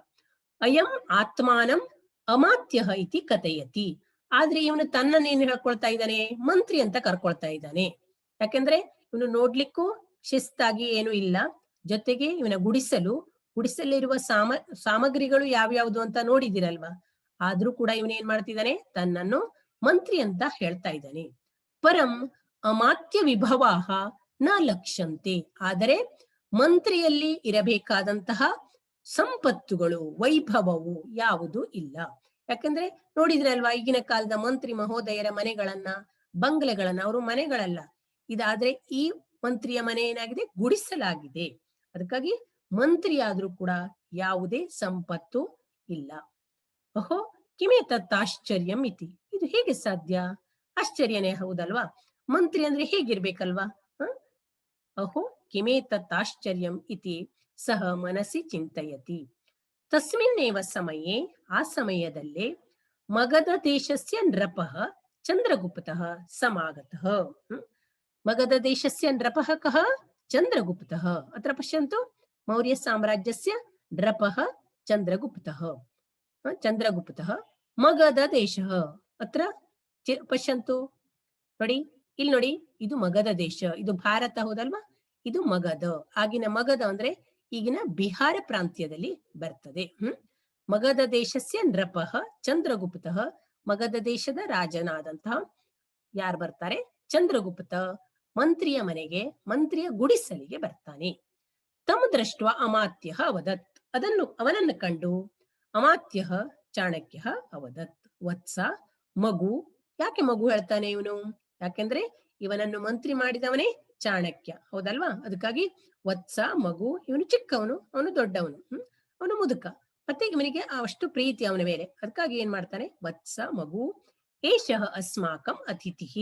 ಅಯಂ ಆತ್ಮಾನಂ ಅಮಾತ್ಯಃ ಇತಿ ಕಥಯತಿ. ಆದ್ರೆ ಇವನು ತನ್ನನ್ನೇನು ಹೇಳ್ಕೊಳ್ತಾ ಇದ್ದಾನೆ? ಮಂತ್ರಿ ಅಂತ ಕರ್ಕೊಳ್ತಾ ಇದ್ದಾನೆ. ಯಾಕೆಂದ್ರೆ ಇವನು ನೋಡ್ಲಿಕ್ಕೂ ಶಿಸ್ತಾಗಿ ಏನು ಇಲ್ಲ, ಜೊತೆಗೆ ಇವನ ಗುಡಿಸಲಿರುವ ಸಾಮಗ್ರಿಗಳು ಯಾವ್ಯಾವ್ದು ಅಂತ ನೋಡಿದಿರಲ್ವಾ? ಆದ್ರೂ ಕೂಡ ಇವನೇನ್ ಮಾಡ್ತಿದ್ದಾನೆ? ತನ್ನನ್ನು ಮಂತ್ರಿ ಅಂತ ಹೇಳ್ತಾ ಇದ್ದಾನೆ. ಪರಂ ಅಮಾತ್ಯ ವಿಭವಾಹ ನ ಲಕ್ಷ್ಯಂತೆ. ಆದರೆ ಮಂತ್ರಿಯಲ್ಲಿ ಇರಬೇಕಾದಂತಹ ಸಂಪತ್ತುಗಳು, ವೈಭವವು ಯಾವುದು ಇಲ್ಲ. ಯಾಕಂದ್ರೆ ನೋಡಿದ್ರಲ್ವಾ, ಈಗಿನ ಕಾಲದ ಮಂತ್ರಿ ಮಹೋದಯರ ಮನೆಗಳನ್ನ, ಬಂಗ್ಲೆಗಳನ್ನ, ಅವರು ಮನೆಗಳಲ್ಲ ಇದಾದ್ರೆ ಈ ಮಂತ್ರಿಯ ಮನೆ ಏನಾಗಿದೆ? ಗುಡಿಸಲಾಗಿದೆ. ಅದಕ್ಕಾಗಿ ಮಂತ್ರಿ ಆದ್ರೂ ಕೂಡ ಯಾವುದೇ ಸಂಪತ್ತು ಇಲ್ಲ. ಅಹೋ ಕಿಮೇ ತತ್ ಆಶ್ಚರ್ಯಂ ಇತಿ. ಇದು ಹೇಗೆ ಸಾಧ್ಯ? ಆಶ್ಚರ್ಯನೇ ಹೌದಲ್ವಾ? ಮಂತ್ರಿ ಅಂದ್ರೆ ಹೇಗಿರ್ಬೇಕಲ್ವಾ? ಅಹೋ ಕಿಮೇ ತತ್ ಆಶ್ಚರ್ಯಂ ಇತಿ ಸಹ ಮನಸ್ಸಿ ಚಿಂತಯತಿ. ತಸ್ಮಿನ್ನೇವ ಸಮಯೇ ಆ ಸಮಯದಲ್ಲೇ ಮಗಧ ದೇಶಸ್ಯ ನೃಪಃ ಚಂದ್ರಗುಪ್ತಃ ಸಮಾಗತಃ. ಮಗಧ ದೇಶಸ್ಯ ನೃಪಃ ಕಃ? ಚಂದ್ರಗುಪ್ತಃ. ಅತ್ರ ಪಶ್ಯಂತು ಮೌರ್ಯ ಸಾಮ್ರಾಜ್ಯಸ್ಯ ನೃಪಃ ಚಂದ್ರಗುಪ್ತಃ. ಚಂದ್ರಗುಪ್ತಃ ಮಗಧ ದೇಶಃ. ಅತ್ರ ಪಶ್ಯಂತು ನೋಡಿ, ಇಲ್ಲಿ ನೋಡಿ, ಇದು ಮಗಧ ದೇಶ, ಇದು ಭಾರತ ಹೌದಲ್ವಾ? ಇದು ಮಗಧ. ಆಗಿನ ಮಗಧ ಅಂದ್ರೆ ಈಗಿನ ಬಿಹಾರ ಪ್ರಾಂತ್ಯದಲ್ಲಿ ಬರ್ತದೆ. ಮಗಧ ದೇಶಸ್ಯ ನೃಪಃ ಚಂದ್ರಗುಪ್ತಃ. ಮಗಧ ದೇಶದ ರಾಜನಾದಂತಹ ಯಾರು ಬರ್ತಾರೆ? ಚಂದ್ರಗುಪ್ತ ಮಂತ್ರಿಯ ಮನೆಗೆ, ಮಂತ್ರಿಯ ಗುಡಿಸಲಿಗೆ ಬರ್ತಾನೆ. ತಮ್ ದೃಷ್ಟ ಅಮಾತ್ಯ ಅವದತ್. ಅವನನ್ನು ಕಂಡು ಅಮಾತ್ಯ ಚಾಣಕ್ಯ ಅವದತ್, ವತ್ಸ ಮಗು. ಯಾಕೆ ಮಗು ಹೇಳ್ತಾನೆ ಇವನು? ಯಾಕೆಂದ್ರೆ ಇವನನ್ನು ಮಂತ್ರಿ ಮಾಡಿದವನೇ ಚಾಣಕ್ಯ, ಹೌದಲ್ವಾ? ಅದಕ್ಕಾಗಿ ವತ್ಸ ಮಗು. ಇವನು ಚಿಕ್ಕವನು, ಅವನು ದೊಡ್ಡವನು, ಅವನು ಮುದುಕ, ಮತ್ತೆ ಇವನಿಗೆ ಅಷ್ಟು ಪ್ರೀತಿ ಅವನ ಮೇಲೆ. ಅದಕ್ಕಾಗಿ ಏನ್ ಮಾಡ್ತಾನೆ? ವತ್ಸ ಮಗು ಏಷಃ ಅಸ್ಮಾಕಂ ಅತಿಥಿಃ,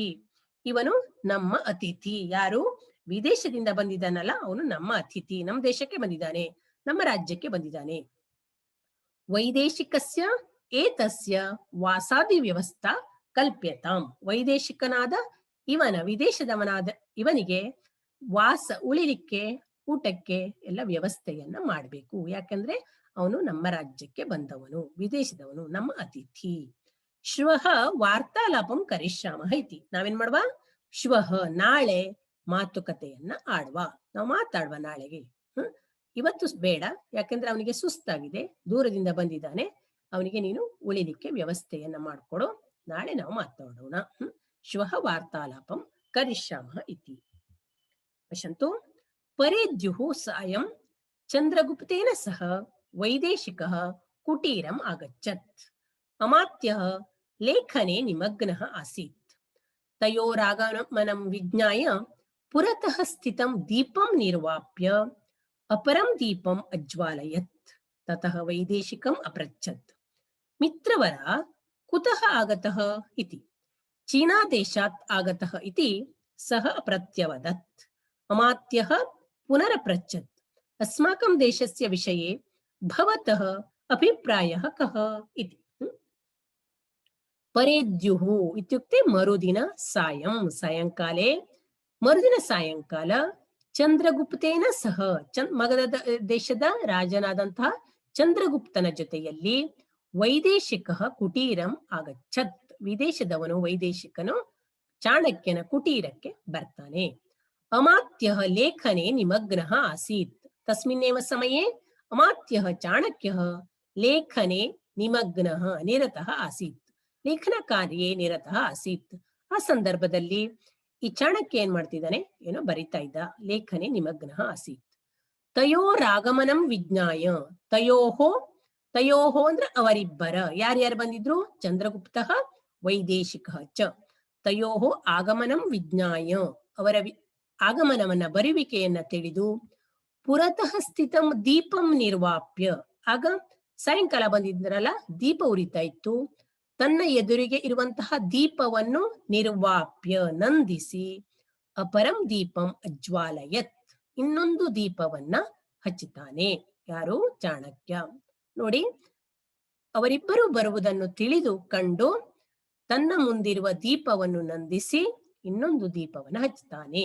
ಇವನು ನಮ್ಮ ಅತಿಥಿ. ಯಾರು ವಿದೇಶದಿಂದ ಬಂದಿದ್ದಾನಲ್ಲ ಅವನು ನಮ್ಮ ಅತಿಥಿ, ನಮ್ಮ ದೇಶಕ್ಕೆ ಬಂದಿದ್ದಾನೆ, ನಮ್ಮ ರಾಜ್ಯಕ್ಕೆ ಬಂದಿದ್ದಾನೆ. ವೈದೇಶಿಕಸ್ಯ ಏತಸ್ಯ ವಾಸಾದಿ ವ್ಯವಸ್ಥಾ ಕಲ್ಪ್ಯತಾಂ, ವೈದೇಶಿಕನಾದ ಇವನ, ವಿದೇಶದವನಾದ ಇವನಿಗೆ ವಾಸ, ಉಳಿಲಿಕ್ಕೆ, ಊಟಕ್ಕೆ ಎಲ್ಲ ವ್ಯವಸ್ಥೆಯನ್ನ ಮಾಡಬೇಕು. ಯಾಕಂದ್ರೆ ಅವನು ನಮ್ಮ ರಾಜ್ಯಕ್ಕೆ ಬಂದವನು, ವಿದೇಶದವನು, ನಮ್ಮ ಅತಿಥಿ. ಶ್ವಃ ವಾರ್ತಾಲಾಪಂ ಕರಿಷ್ಯಾಮಃ ಇತಿ, ನಾವೇನ್ ಮಾಡುವ, ಶ್ವಃ ನಾಳೆ ಮಾತುಕತೆಯನ್ನ ಆಡುವ, ನಾವು ಮಾತಾಡುವ ನಾಳೆಗೆ. ಇವತ್ತು ಬೇಡ, ಯಾಕಂದ್ರೆ ಅವನಿಗೆ ಸುಸ್ತಾಗಿದೆ, ದೂರದಿಂದ ಬಂದಿದ್ದಾನೆ, ಅವನಿಗೆ ನೀನು ಉಳಿಲಿಕ್ಕೆ ವ್ಯವಸ್ಥೆಯನ್ನ ಮಾಡ್ಕೊಡು, ನಾಳೆ ನಾವು ಮಾತಾಡೋಣ. ಶ್ವಃ ವಾರ್ತಾಲಾಪಂ ಕರಿಷ್ಯಾಮಃ ಇತಿ. ಪಶ್ಯಂತು, ಪರೇದ್ಯುಃ ಸಾಯಂ ಚಂದ್ರಗುಪ್ತೇನ ಸಹ ವೈದೇಶಿಕಃ ಕುಟೀರಂ ಆಗಚ್ಚತ್. ಅಮಾತ್ಯಃ ಲೇಖನೆ ನಿಮಗ್ನಃ ಆಸೀತ್. ತಯೋರಾಗಮನಂ ವಿಜ್ಞಾಯ ಪುರತಃ ಸ್ಥಿತಂ ದೀಪಂ ನಿರ್ವಾಪ್ಯ ಅಪರಂ ದೀಪಂ ಅಜ್ವಾಲಯತ್. ತತಃ ವೈದೇಶಿಕಂ ಅಪೃಚ್ಛತ್, ಮಿತ್ರವರ ಕುತಃ ಆಗತಃ ಇತಿ. ಚೀನಾ ದೇಶಾತ್ ಆಗತಃ ಇತಿ ಸಹ ಪ್ರತ್ಯವದತ್. ಅಮಾತ್ಯಃ ಪುನರಪೃಚ್ಛತ್, ಅಸ್ಮಾಕಂ ದೇಶಸ್ಯ ವಿಷಯೇ ಭವತಃ ಅಭಿಪ್ರಾಯಃ ಕಃ ಇತಿ. ಪರೇದ್ಯುಃ ಇತ್ಯುಕ್ತೆ ಮರುದಿನ ಸಾಯಂ, ಸಾಯಂಕಾಲೆ, ಮರುದಿನ ಸಾಯಂಕಾಲ, ಚಂದ್ರಗುಪ್ತೇನ ಸಹ, ಮಗಧ ದೇಶದ ರಾಜನಾದಂತಹ ಚಂದ್ರಗುಪ್ತನ ಜೊತೆಯಲ್ಲಿ, ವೈದೇಶಿಕ ಕುಟೀರಂ ಆಗಚ್ಚತ್, ವಿದೇಶದವನು ವೈದೇಶಿಕನು ಚಾಣಕ್ಯನ ಕುಟೀರಕ್ಕೆ ಬರ್ತಾನೆ. ಅಮಾತ್ಯಃ ಲೇಖನೆ ನಿಮಗ್ನಃ ಆಸೀತ್. ತಸ್ಮಿನ್ನೇವ ಸಮಯೇ ಅಮಾತ್ಯಃ ಚಾಣಕ್ಯಃ ಲೇಖನೆ ನಿಮಗ್ನಃ ನಿರತಃ ಆಸೀತ್, ಲೇಖನ ಕಾರ್ಯೇ ನಿರತಃ ಆಸೀತ್. ಆ ಸಂದರ್ಭದಲ್ಲಿ ಈ ಚಾಣಕ್ಯ ಏನ್ ಮಾಡ್ತಿದ್ದಾನೆ, ಏನೋ ಬರಿತಾ ಇದ್ದ, ಲೇಖನೆ ನಿಮಗ್ನಃ ಆಸೀತ್. ತಯೋರಾಗಮನಂ ವಿಜ್ಞಾಯ, ತಯೋಹೋ, ತಯೋಹೋ ಅಂದ್ರೆ ಅವರಿಬ್ಬರ, ಯಾರ್ಯಾರು ಬಂದಿದ್ರು, ಚಂದ್ರಗುಪ್ತಃ ವೈದೇಶಿಕಃ ಚ. ತಯೋಹೋ ಆಗಮನಂ ವಿಜ್ಞಾಯ, ಅವರ ಆಗಮನವನ್ನ, ಬರುವಿಕೆಯನ್ನ ತಿಳಿದು, ಪುರತಃ ಸ್ಥಿತಂ ದೀಪಂ ನಿರ್ವಾಪ್ಯ, ಆಗ ಸಾಯಂಕಾಲ ಬಂದಿದ್ರಲ್ಲ, ದೀಪ ಉರಿತಾ ಇತ್ತು, ತನ್ನ ಎದುರಿಗೆ ಇರುವಂತಹ ದೀಪವನ್ನು ನಿರ್ವಾಪ್ಯ ನಂದಿಸಿ, ಅಪರಂ ದೀಪಂ ಅಜ್ವಾಲಯತ್, ಇನ್ನೊಂದು ದೀಪವನ್ನ ಹಚ್ಚುತ್ತಾನೆ. ಯಾರು, ಚಾಣಕ್ಯ. ನೋಡಿ, ಅವರಿಬ್ಬರು ಬರುವುದನ್ನು ತಿಳಿದು ಕಂಡು ತನ್ನ ಮುಂದಿರುವ ದೀಪವನ್ನು ನಂದಿಸಿ ಇನ್ನೊಂದು ದೀಪವನ್ನು ಹಚ್ಚುತ್ತಾನೆ.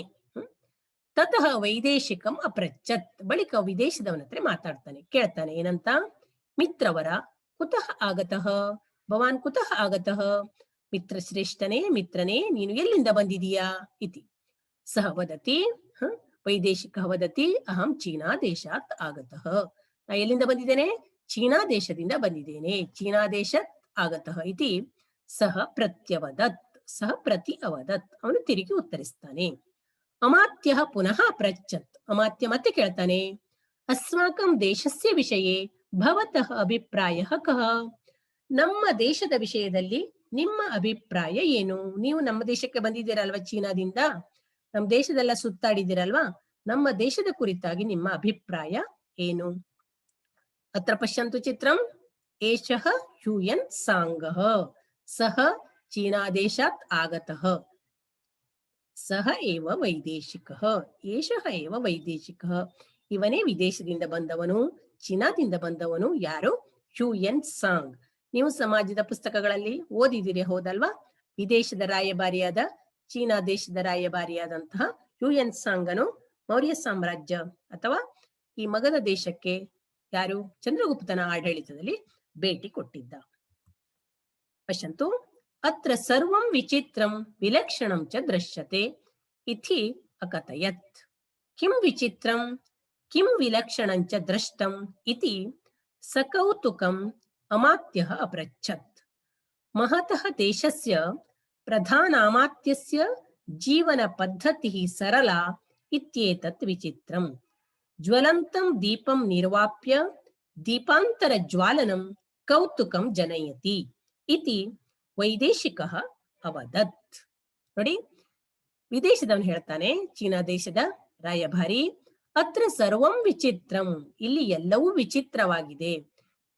ತತಃ ವೈದೇಶಿಕಂ ಅಪೃಚ್ಛತ್, ಬಳಿಕ ವಿದೇಶದವನ ಹತ್ರ ಮಾತಾಡ್ತಾನೆ, ಕೇಳ್ತಾನೆ, ಏನಂತ, ಮಿತ್ರವರ ಕುತಃ ಆಗತಃ, ಭವಾನ್ ಕುತಃ ಆಗತಃ, ಮಿತ್ರ ಶ್ರೇಷ್ಠನೇ, ಮಿತ್ರನೇ, ನೀನು ಎಲ್ಲಿಂದ ಬಂದಿದೀಯಾ ಇತಿ. ಸಹ ವದತಿ, ವೈದೇಶಿಕ ವದತಿ, ಅಹಂ ಚೀನಾ ದೇಶಾತ್ ಆಗತಃ, ನಾ ಎಲ್ಲಿಂದ ಬಂದಿದ್ದೇನೆ, ಚೀನಾ ದೇಶದಿಂದ ಬಂದಿದ್ದೇನೆ, ಚೀನಾ ದೇಶತ್ ಆಗತಃ ಇತಿ ಸಹ ಪ್ರತ್ಯವದತ್, ಸಹ ಪ್ರತಿ ಅವದತ್, ಅವನು ತಿರುಗಿ ಉತ್ತರಿಸ್ತಾನೆ. ಅಮಾತ್ಯ ಪುನಃ ಪ್ರಚ್ಛತ್, ಅಮಾತ್ಯ ಮತ್ತೆ ಕೇಳ್ತಾನೆ, ಅಸ್ಮಾಕಂ ದೇಶಸ್ಯ ವಿಷಯೇ ಭವತಃ ಅಭಿಪ್ರಾಯಃ ಕಃ, ನಮ್ಮ ದೇಶದ ವಿಷಯದಲ್ಲಿ ನಿಮ್ಮ ಅಭಿಪ್ರಾಯ ಏನು, ನೀವು ನಮ್ಮ ದೇಶಕ್ಕೆ ಬಂದಿದ್ದೀರಲ್ವಾ, ಚೀನಾದಿಂದ ನಮ್ಮ ದೇಶದೆಲ್ಲ ಸುತ್ತಾಡಿದ್ದೀರಲ್ವಾ, ನಮ್ಮ ದೇಶದ ಕುರಿತಾಗಿ ನಿಮ್ಮ ಅಭಿಪ್ರಾಯ ಏನು. ಅತ್ರ ಪಶ್ಯಂತು ಚಿತ್ರಂ, ಏಷಃ ಹ್ಯೂಯನ್ ಸಾಂಗಃ ಸಹ ಚೀನಾ ದೇಶಾತ್ ಆಗತಃ ಸಹ ಏವ ವೈದೇಶಿಕಃ, ಏಷಃ ಏವ ವೈದೇಶಿಕಃ, ಇವನೇ ವಿದೇಶದಿಂದ ಬಂದವನು, ಚೀನಾದಿಂದ ಬಂದವನು. ಯಾರು, ಹ್ಯೂಯನ್ ಸಾಂಗ್. ನೀವು ಸಮಾಜದ ಪುಸ್ತಕಗಳಲ್ಲಿ ಓದಿದಿರಿ ಹೌದಲ್ವಾ, ವಿದೇಶದ ರಾಯಭಾರಿಯಾದ, ಚೀನಾ ದೇಶದ ರಾಯಭಾರಿಯಾದಂತಹ ಹ್ಯೂಯನ್ ಸಾಂಗನು ಮೌರ್ಯ ಸಾಮ್ರಾಜ್ಯ ಅಥವಾ ಈ ಮಗಧ ದೇಶಕ್ಕೆ ಯಾರು, ಚಂದ್ರಗುಪ್ತನ ಆಡಳಿತದಲ್ಲಿ ಭೇಟಿ ಕೊಟ್ಟಿದ್ದ. ಪಶ್ಯಂತು, ಅತ್ರ ಸರ್ವಂ ವಿಚಿತ್ರಂ ವಿಲಕ್ಷಣಂ ಚ ದೃಶ್ಯತೆ ಇತಿ ಅಕಥಯತ್. ಕಿಂ ವಿಚಿತ್ರಂ ಕಿಂ ವಿಲಕ್ಷಣಂ ಚ ದೃಷ್ಟಂ ಇತಿ ಸಕೌತುಕಂ ಅಮಾತ್ಯಃ ಅಪೃಚ್ಛತ್. ಮಹತಃ ದೇಶಸ್ಯ ಪ್ರಧಾನಾಮಾತ್ಯಸ್ಯ ಜೀವನ ಪದ್ಧತಿಃ ಸರಳಾ ಇತ್ಯೇತತ್ ವಿಚಿತ್ರಂ. ಜ್ವಲಂತಂ ದೀಪಂ ನಿರ್ವಾಪ್ಯ ದೀಪಾಂತರ ಜ್ವಾಲನಂ ಕೌತುಕಂ ಜನಯತಿ ಇತಿ ವೈದೇಶಿಕಃ ಅವದತ್. ನೋಡಿ, ವಿದೇಶದವನು ಹೇಳ್ತಾನೆ, ಚೀನಾ ದೇಶದ ರಾಯಭಾರಿ, ಅತ್ರ ಸರ್ವಂ ವಿಚಿತ್ರಂ, ಇಲ್ಲಿ ಎಲ್ಲವೂ ವಿಚಿತ್ರವಾಗಿದೆ,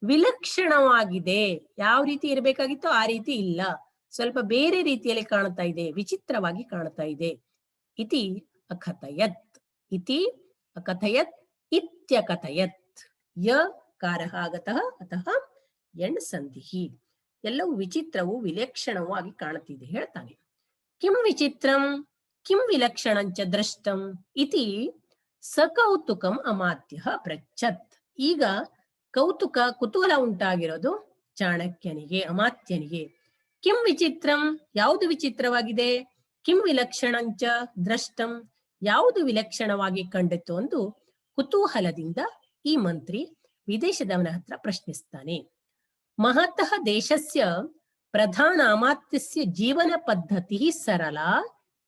ವಿಲಕ್ಷಣವಾಗಿದೆ, ಯಾವ ರೀತಿ ಇರಬೇಕಾಗಿತ್ತೋ ಆ ರೀತಿ ಇಲ್ಲ, ಸ್ವಲ್ಪ ಬೇರೆ ರೀತಿಯಲ್ಲಿ ಕಾಣ್ತಾ ಇದೆ, ವಿಚಿತ್ರವಾಗಿ ಕಾಣ್ತಾ ಇದೆ. ಇತಿ ಅಕಥಯತ್, ಇತಿ ಅಕಥಯತ್, ಇತ್ಯಕಥಯತ್. ಯ ಕಾರಃ ಆಗತಃ ಅತಃ ಎಣ್ ಸಂಧಿಹಿ. ಎಲ್ಲವೂ ವಿಚಿತ್ರವೂ ವಿಲಕ್ಷಣವೂ ಆಗಿ ಕಾಣುತ್ತಿದೆ ಹೇಳ್ತಾನೆ. ಕಿಂ ವಿಚಿತ್ರಂ ಕಿಂ ವಿಲಕ್ಷಣಂಚ ದೃಷ್ಟಂ ಇತಿ ಸಕೌತುಕಂ ಅಮಾತ್ಯ ಪೃಚ್ಛತ್. ಈಗ ಕೌತುಕ ಕುತೂಹಲ ಉಂಟಾಗಿರೋದು ಚಾಣಕ್ಯನಿಗೆ, ಅಮಾತ್ಯನಿಗೆ. ಕಿಂ ವಿಚಿತ್ರಂ, ಯಾವುದು ವಿಚಿತ್ರವಾಗಿದೆ, ಕಿಂ ವಿಲಕ್ಷಣಂಚ ದೃಷ್ಟಂ, ಯಾವುದು ವಿಲಕ್ಷಣವಾಗಿ ಕಂಡಿತು ಎಂದು ಕುತೂಹಲದಿಂದ ಈ ಮಂತ್ರಿ ವಿದೇಶದವನ ಹತ್ರ ಪ್ರಶ್ನಿಸ್ತಾನೆ. ಮಹತಃ ದೇಶಸ್ಯ ಪ್ರಧಾನ ಅಮಾತ್ಯಸ್ಯ ಜೀವನ ಪದ್ಧತಿ ಸರಳ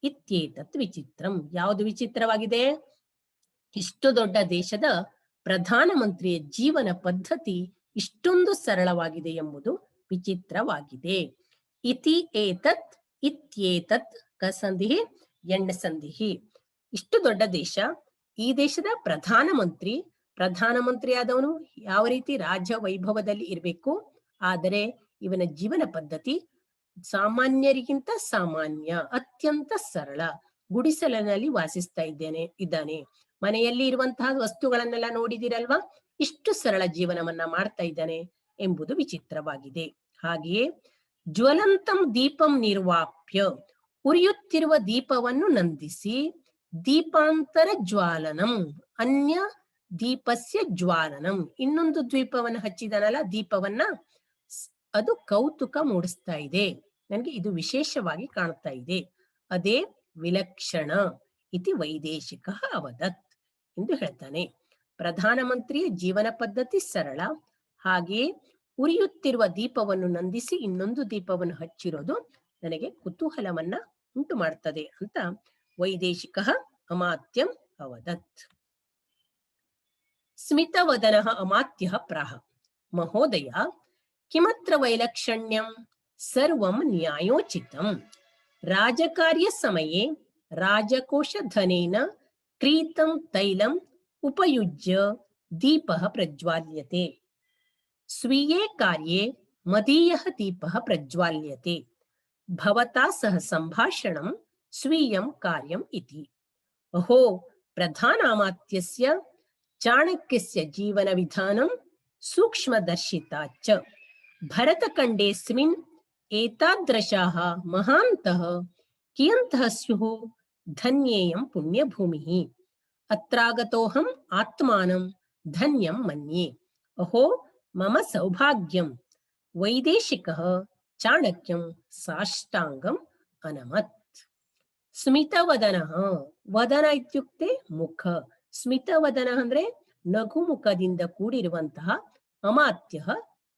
ಇತ್ಯೇತತ್ ವಿಚಿತ್ರಂ. ಯಾವುದು ವಿಚಿತ್ರವಾಗಿದೆ, ಇಷ್ಟು ದೊಡ್ಡ ದೇಶದ ಪ್ರಧಾನಮಂತ್ರಿಯ ಜೀವನ ಪದ್ಧತಿ ಇಷ್ಟೊಂದು ಸರಳವಾಗಿದೆ ಎಂಬುದು ವಿಚಿತ್ರವಾಗಿದೆ. ಇತಿ ಏತತ್ ಇತ್ಯೇತತ್ ಕಸಂಧಿ ಎಣ್ಣ ಸಂಧಿ. ಇಷ್ಟು ದೊಡ್ಡ ದೇಶ, ಈ ದೇಶದ ಪ್ರಧಾನಮಂತ್ರಿ ಆದವನು ಯಾವ ರೀತಿ ರಾಜ ವೈಭವದಲ್ಲಿ ಇರಬೇಕು, ಆದರೆ ಇವನ ಜೀವನ ಪದ್ಧತಿ ಸಾಮಾನ್ಯರಿಗಿಂತ ಸಾಮಾನ್ಯ, ಅತ್ಯಂತ ಸರಳ. ಗುಡಿಸಲಿನಲ್ಲಿ ವಾಸಿಸ್ತಾ ಇದ್ದಾನೆ. ಮನೆಯಲ್ಲಿ ಇರುವಂತಹ ವಸ್ತುಗಳನ್ನೆಲ್ಲ ನೋಡಿದಿರಲ್ವಾ, ಇಷ್ಟು ಸರಳ ಜೀವನವನ್ನ ಮಾಡ್ತಾ ಇದ್ದಾನೆ ಎಂಬುದು ವಿಚಿತ್ರವಾಗಿದೆ. ಹಾಗೆಯೇ ಜ್ವಲಂತಂ ದೀಪಂ ನಿರ್ವಾಪ್ಯ, ಉರಿಯುತ್ತಿರುವ ದೀಪವನ್ನು ನಂದಿಸಿ, ದೀಪಾಂತರ ಜ್ವಾಲನಂ ಅನ್ಯ ದೀಪಸ್ಯ ಜ್ವಾಲನಂ, ಇನ್ನೊಂದು ದೀಪವನ್ನು ಹಚ್ಚಿದನಲ್ಲ ದೀಪವನ್ನ, ಅದು ಕೌತುಕ ಮೂಡಿಸ್ತಾ ಇದೆ, ನನಗೆ ಇದು ವಿಶೇಷವಾಗಿ ಕಾಣ್ತಾ ಇದೆ, ಅದೇ ವಿಲಕ್ಷಣ ಇತಿ ವೈದೇಶಿಕ ಅವದತ್ ಎಂದು ಹೇಳ್ತಾನೆ. ಪ್ರಧಾನಮಂತ್ರಿಯ ಜೀವನ ಪದ್ಧತಿ ಸರಳ, ಹಾಗೆಯೇ ಉರಿಯುತ್ತಿರುವ ದೀಪವನ್ನು ನಂದಿಸಿ ಇನ್ನೊಂದು ದೀಪವನ್ನು ಹಚ್ಚಿರೋದು ನನಗೆ ಕುತೂಹಲವನ್ನ ಉಂಟು ಮಾಡ್ತದೆ ಅಂತ ವೈದೇಶಿಕ ಅಮಾತ್ಯಂ ಅವದತ್. ಸ್ಮಿತವದನ ಅಮಾತ್ಯ ಪ್ರಾಹ, ಮಹೋದಯ ಕಿಮತ್ರ ವೈಲಕ್ಷಣ್ಯಂ ಸರ್ವಂ ನ್ಯಾಯೋಚಿತಂ. ರಾಜಕಾರ್ಯ ಸಮಯೇ ರಾಜಕೋಶಧನೇನ ಕ್ರೀತಂ ತೈಲಂ ಉಪಯುಜ್ಯ ದೀಪಃ ಪ್ರಜ್ವಾಲ್ಯತೆ. ಸ್ವೀಯೇ ಕಾರ್ಯೇ ಮದೀಯಃ ದೀಪಃ ಪ್ರಜ್ವಾಲ್ಯತೆ. ಭವತಾ ಸಹ ಸಂಭಾಷಣಂ ಸ್ವೀಯಂ ಕಾರ್ಯಂ ಇತಿ. ಅಹೋ ಪ್ರಧಾನಾಮಾತ್ಯಸ್ಯ ಚಾಣಕ್ಯಸ್ಯ ಜೀವನ ವಿಧಾನಂ ಸೂಕ್ಷ್ಮದರ್ಶಿತಾ ಚ. ಭರತಖಂಡೇಸ್ಮಿನ್ ಏತಾದೃಶಾಃ ಮಹಾಂತಃ ಕಿಯಂತಃ ಸ್ಯುಃ ಧನ್ಯೇಯಂ ಪುಣ್ಯಭೂಮಿಃ. ಅತ್ರಾಗತೋಹಂ ಆತ್ಮಾನಂ ಧನ್ಯಂ ಮನ್ಯೆ. ಅಹೋ ಮಮ ಸೌಭಾಗ್ಯಂ. ವೈದೇಶಿಕಃ ಚಾಣಕ್ಯಂ ಸಾಷ್ಟಾಂಗಂ ಅನಮತ್. ಸ್ಮಿತವದನ, ವದನ ಇತ್ಯುಕ್ತೆ ಮುಖ, ಸ್ಮಿತವದನ ಅಂದ್ರೆ ನಗು ಮುಖದಿಂದ ಕೂಡಿರುವಂತಹ ಅಮಾತ್ಯ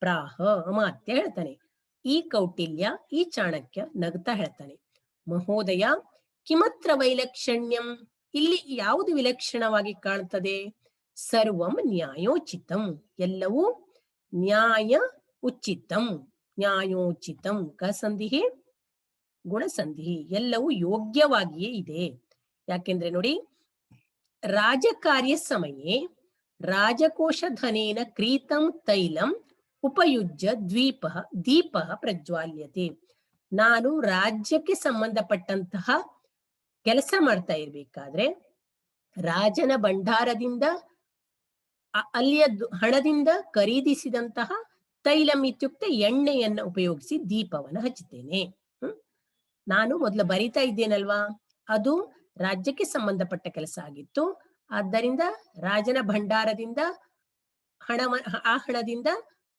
ಪ್ರಾಹ, ಅಮಾತ್ಯ ಹೇಳ್ತಾನೆ. ಈ ಕೌಟಿಲ್ಯ, ಈ ಚಾಣಕ್ಯ ನಗ್ತಾ ಹೇಳ್ತಾನೆ, ಮಹೋದಯ ಕಿಮತ್ರ ವೈಲಕ್ಷಣ್ಯಂ, ಇಲ್ಲಿ ಯಾವುದು ವಿಲಕ್ಷಣವಾಗಿ ಕಾಣ್ತದೆ, ಸರ್ವಂ ನ್ಯಾಯೋಚಿತಂ, ಎಲ್ಲವೂ ನ್ಯಾಯ ಉಚಿತಂ, ನ್ಯಾಯೋಚಿತಂ ಕಸಂಧಿ ಗುಣಸಂಧಿ, ಎಲ್ಲವೂ ಯೋಗ್ಯವಾಗಿಯೇ ಇದೆ. ಯಾಕೆಂದ್ರೆ ನೋಡಿ, ರಾಜಕಾರ್ಯ ಸಮಯೇ ರಾಜಕೋಶಧನೇನ ಕ್ರೀತಂ ತೈಲಂ ಉಪಯುಜ್ಯ ದೀಪಃ ಪ್ರಜ್ವಾಲ್ಯತೆ. ನಾನು ರಾಜ್ಯಕ್ಕೆ ಸಂಬಂಧಪಟ್ಟಂತಹ ಕೆಲಸ ಮಾಡ್ತಾ ಇರ್ಬೇಕಾದ್ರೆ ರಾಜನ ಭಂಡಾರದಿಂದ ಅಲ್ಲಿಯ ಹಣದಿಂದ ಖರೀದಿಸಿದಂತಹ ತೈಲಂ ಇತ್ಯುಕ್ತೆ ಎಣ್ಣೆಯನ್ನು ಉಪಯೋಗಿಸಿ ದೀಪವನ್ನು ಹಚ್ಚುತ್ತೇನೆ. ನಾನು ಮೊದಲು ಬರಿತಾ ಇದ್ದೇನಲ್ವಾ, ಅದು ರಾಜ್ಯಕ್ಕೆ ಸಂಬಂಧಪಟ್ಟ ಕೆಲಸ ಆಗಿತ್ತು. ಆದ್ದರಿಂದ ರಾಜನ ಭಂಡಾರದಿಂದ ಆ ಹಣದಿಂದ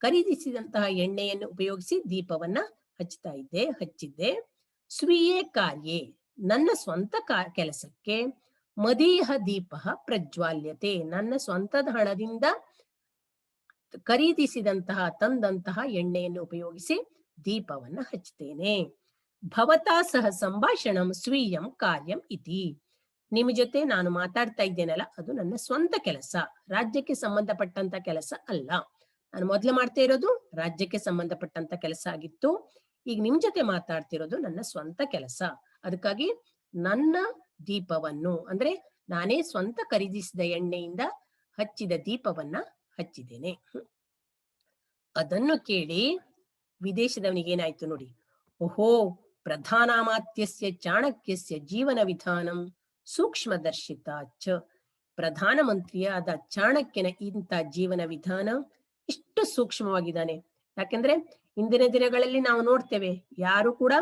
ಖರೀದಿಸಿದಂತಹ ಎಣ್ಣೆಯನ್ನು ಉಪಯೋಗಿಸಿ ದೀಪವನ್ನ ಹಚ್ಚಿದ್ದೆ. ಸ್ವೀಯೇ ಕಾರ್ಯೇ, ನನ್ನ ಸ್ವಂತ ಕೆಲಸಕ್ಕೆ ಮದೀಯ ದೀಪ ಪ್ರಜ್ವಾಲ್ಯತೆ, ನನ್ನ ಸ್ವಂತದ ಹಣದಿಂದ ಖರೀದಿಸಿದಂತಹ ತಂದಂತಹ ಎಣ್ಣೆಯನ್ನು ಉಪಯೋಗಿಸಿ ದೀಪವನ್ನ ಹಚ್ಚುತ್ತೇನೆ. ಭವತಾ ಸಹ ಸಂಭಾಷಣಂ ಸ್ವೀಯಂ ಕಾರ್ಯಂ ಇತಿ. ನಿಮ್ಮ ಜೊತೆ ನಾನು ಮಾತಾಡ್ತಾ ಇದ್ದೇನಲ್ಲ, ಅದು ನನ್ನ ಸ್ವಂತ ಕೆಲಸ, ರಾಜ್ಯಕ್ಕೆ ಸಂಬಂಧಪಟ್ಟಂತ ಕೆಲಸ ಅಲ್ಲ. ನಾನು ಮೊದಲು ಮಾಡ್ತಾ ಇರೋದು ರಾಜ್ಯಕ್ಕೆ ಸಂಬಂಧಪಟ್ಟಂತ ಕೆಲಸ ಆಗಿತ್ತು. ಈಗ ನಿಮ್ ಜೊತೆ ಮಾತಾಡ್ತಿರೋದು ನನ್ನ ಸ್ವಂತ ಕೆಲಸ. ಅದಕ್ಕಾಗಿ ನನ್ನ ದೀಪವನ್ನು, ಅಂದ್ರೆ ನಾನೇ ಸ್ವಂತ ಖರೀದಿಸಿದ ಎಣ್ಣೆಯಿಂದ ಹಚ್ಚಿದ ದೀಪವನ್ನ ಹಚ್ಚಿದ್ದೇನೆ. ಅದನ್ನು ಕೇಳಿ ವಿದೇಶದವನಿಗೇನಾಯ್ತು ನೋಡಿ, ಓಹೋ ಪ್ರಧಾನಾಮಾತ್ಯಸ್ಯ ಚಾಣಕ್ಯಸ್ಯ ಜೀವನ ವಿಧಾನಂ ಸೂಕ್ಷ್ಮದರ್ಶಿತ ಚ. ಪ್ರಧಾನಮಂತ್ರಿಯಾದ ಚಾಣಕ್ಯನ ಇಂಥ ಜೀವನ ವಿಧಾನ ಇಷ್ಟು ಸೂಕ್ಷ್ಮವಾಗಿದ್ದಾನೆ. ಯಾಕೆಂದ್ರೆ ಇಂದಿನ ದಿನಗಳಲ್ಲಿ ನಾವು ನೋಡ್ತೇವೆ, ಯಾರು ಕೂಡ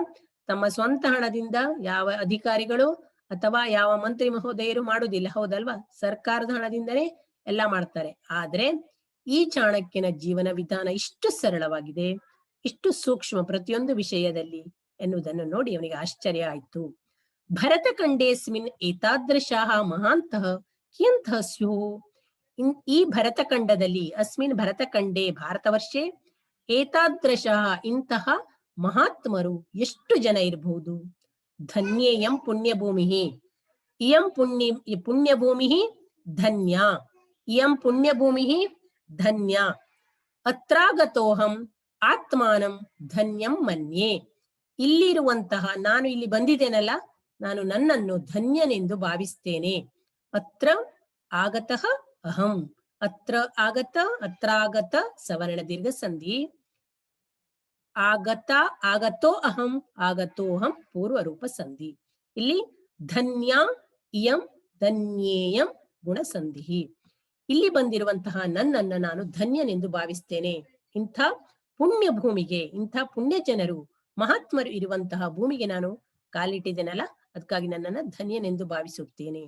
ತಮ್ಮ ಸ್ವಂತ ಹಣದಿಂದ ಯಾವ ಅಧಿಕಾರಿಗಳು ಅಥವಾ ಯಾವ ಮಂತ್ರಿ ಮಹೋದಯರು ಮಾಡುವುದಿಲ್ಲ, ಹೌದಲ್ವಾ? ಸರ್ಕಾರದ ಹಣದಿಂದನೇ ಎಲ್ಲ ಮಾಡ್ತಾರೆ. ಆದ್ರೆ ಈ ಚಾಣಕ್ಯನ ಜೀವನ ವಿಧಾನ ಇಷ್ಟು ಸರಳವಾಗಿದೆ, ಇಷ್ಟು ಸೂಕ್ಷ್ಮ ಪ್ರತಿಯೊಂದು ವಿಷಯದಲ್ಲಿ ಎನ್ನುವುದನ್ನು ನೋಡಿ ಅವನಿಗೆ ಆಶ್ಚರ್ಯ ಆಯ್ತು. ಭರತಖಂಡೇಸ್ಮಿನ್ ಏತಾದೃಶಾಃ ಮಹಾಂತಃ ಕಿಯಂತಃ ಸ್ಯುಃ. ಈ ಭರತಖಂಡದಲ್ಲಿ, ಅಸ್ಮಿನ್ ಭರತಖಂಡೇ ಭಾರತವರ್ಷೇ, ಏತಾದೃಶಃ ಇಂತಹ ಮಹಾತ್ಮರು ಎಷ್ಟು ಜನ ಇರಬಹುದು. ಧನ್ಯೇಯಂ ಪುಣ್ಯಭೂಮಿ, ಇಯಂ ಪುಣ್ಯಭೂಮಿ ಧನ್ಯ, ಇಯಂ ಪುಣ್ಯಭೂಮಿ ಧನ್ಯ, ಅತ್ರಾಗತೋಹಂ ಆತ್ಮಾನಂ ಧನ್ಯಂ ಮನ್ಯೆ. ಇಲ್ಲಿರುವಂತಹ ನಾನು, ಇಲ್ಲಿ ಬಂದಿದ್ದೇನಲ್ಲ, ನಾನು ನನ್ನನ್ನು ಧನ್ಯನೆಂದು ಭಾವಿಸ್ತೇನೆ. ಅತ್ರ ಆಗತಃ ಅಹಂ, ಅತ್ರ ಆಗತ, ಅತ್ರಾಗತ ಸವರ್ಣ ದೀರ್ಘ ಸಂಧಿ, ಆಗತ ಆಗತೋ ಅಹಂ, ಆಗತೋಹಂ ಪೂರ್ವ ರೂಪ ಸಂಧಿ. ಇಲ್ಲಿ ಧನ್ಯ ಇಯಂ ಧನ್ಯೇಯಂ ಗುಣ ಸಂಧಿ. ಇಲ್ಲಿ ಬಂದಿರುವಂತಹ ನನ್ನನ್ನು ನಾನು ಧನ್ಯನೆಂದು ಭಾವಿಸ್ತೇನೆ. ಇಂಥ ಪುಣ್ಯ ಭೂಮಿಗೆ, ಇಂಥ ಪುಣ್ಯ ಜನರು ಮಹಾತ್ಮರು ಇರುವಂತಹ ಭೂಮಿಗೆ ನಾನು ಕಾಲಿಟ್ಟಿದ್ದೇನಲ್ಲ, ಅದಕ್ಕಾಗಿ ನನ್ನನ್ನು ಧನ್ಯನೆಂದು ಭಾವಿಸುತ್ತೇನೆ.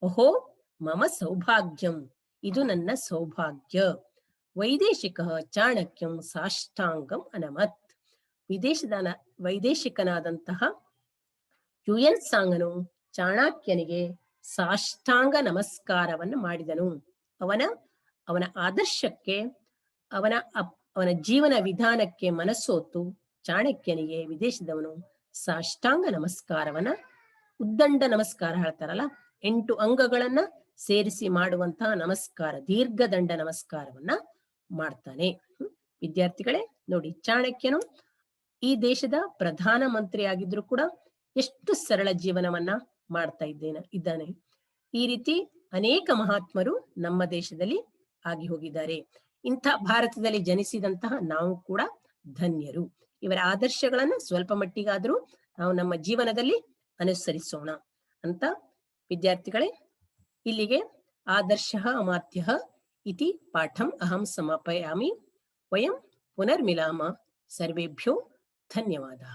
ಓಹೋ ಮಮ ಸೌಭಾಗ್ಯಂ, ಇದು ನನ್ನ ಸೌಭಾಗ್ಯ. ವೈದೇಶಿಕ ಚಾಣಕ್ಯಂ ಸಾಷ್ಟಾಂಗಂ ಅನಮತ್. ವೈದೇಶಿಕನಾದಂತಹ ಯುಯನ್ ಸಾಂಗನು ಚಾಣಕ್ಯನಿಗೆ ಸಾಷ್ಟಾಂಗ ನಮಸ್ಕಾರವನ್ನು ಮಾಡಿದನು. ಅವನ ಆದರ್ಶಕ್ಕೆ, ಅವನ ಜೀವನ ವಿಧಾನಕ್ಕೆ ಮನಸ್ಸೋತು ಚಾಣಕ್ಯನಿಗೆ ವಿದೇಶದವನು ಸಾಷ್ಟಾಂಗ ನಮಸ್ಕಾರವನ್ನ, ಉದ್ದಂಡ ನಮಸ್ಕಾರ ಹೇಳ್ತಾರಲ್ಲ, 8 ಅಂಗಗಳನ್ನ ಸೇರಿಸಿ ಮಾಡುವಂತಹ ನಮಸ್ಕಾರ, ದೀರ್ಘದಂಡ ನಮಸ್ಕಾರವನ್ನ ಮಾಡ್ತಾನೆ. ವಿದ್ಯಾರ್ಥಿಗಳೇ ನೋಡಿ, ಚಾಣಕ್ಯನು ಈ ದೇಶದ ಪ್ರಧಾನ ಮಂತ್ರಿ ಆಗಿದ್ರು ಕೂಡ ಎಷ್ಟು ಸರಳ ಜೀವನವನ್ನ ಮಾಡ್ತಾ ಇದ್ದಾನೆ. ಈ ರೀತಿ ಅನೇಕ ಮಹಾತ್ಮರು ನಮ್ಮ ದೇಶದಲ್ಲಿ ಆಗಿ ಹೋಗಿದ್ದಾರೆ. ಇಂಥ ಭಾರತದಲ್ಲಿ ಜನಿಸಿದಂತಹ ನಾವು ಕೂಡ ಧನ್ಯರು. ಇವರ ಆದರ್ಶಗಳನ್ನ ಸ್ವಲ್ಪ ಮಟ್ಟಿಗಾದ್ರೂ ನಾವು ನಮ್ಮ ಜೀವನದಲ್ಲಿ ಅನುಸರಿಸೋಣ ಅಂತ ವಿದ್ಯಾರ್ಥಿಗಳೇ, ಇಲ್ಲಿಗೆ ಆದರ್ಶಃ ಅಮಾತ್ಯಃ ಇತಿ ಪಾಠಂ ಅಹಂ ಸಮಾಪಯಾಮಿ. ವಯಂ ಪುನರ್ಮಿಲಾಮ. ಸರ್ವೇಭ್ಯೋ ಧನ್ಯವಾದಃ.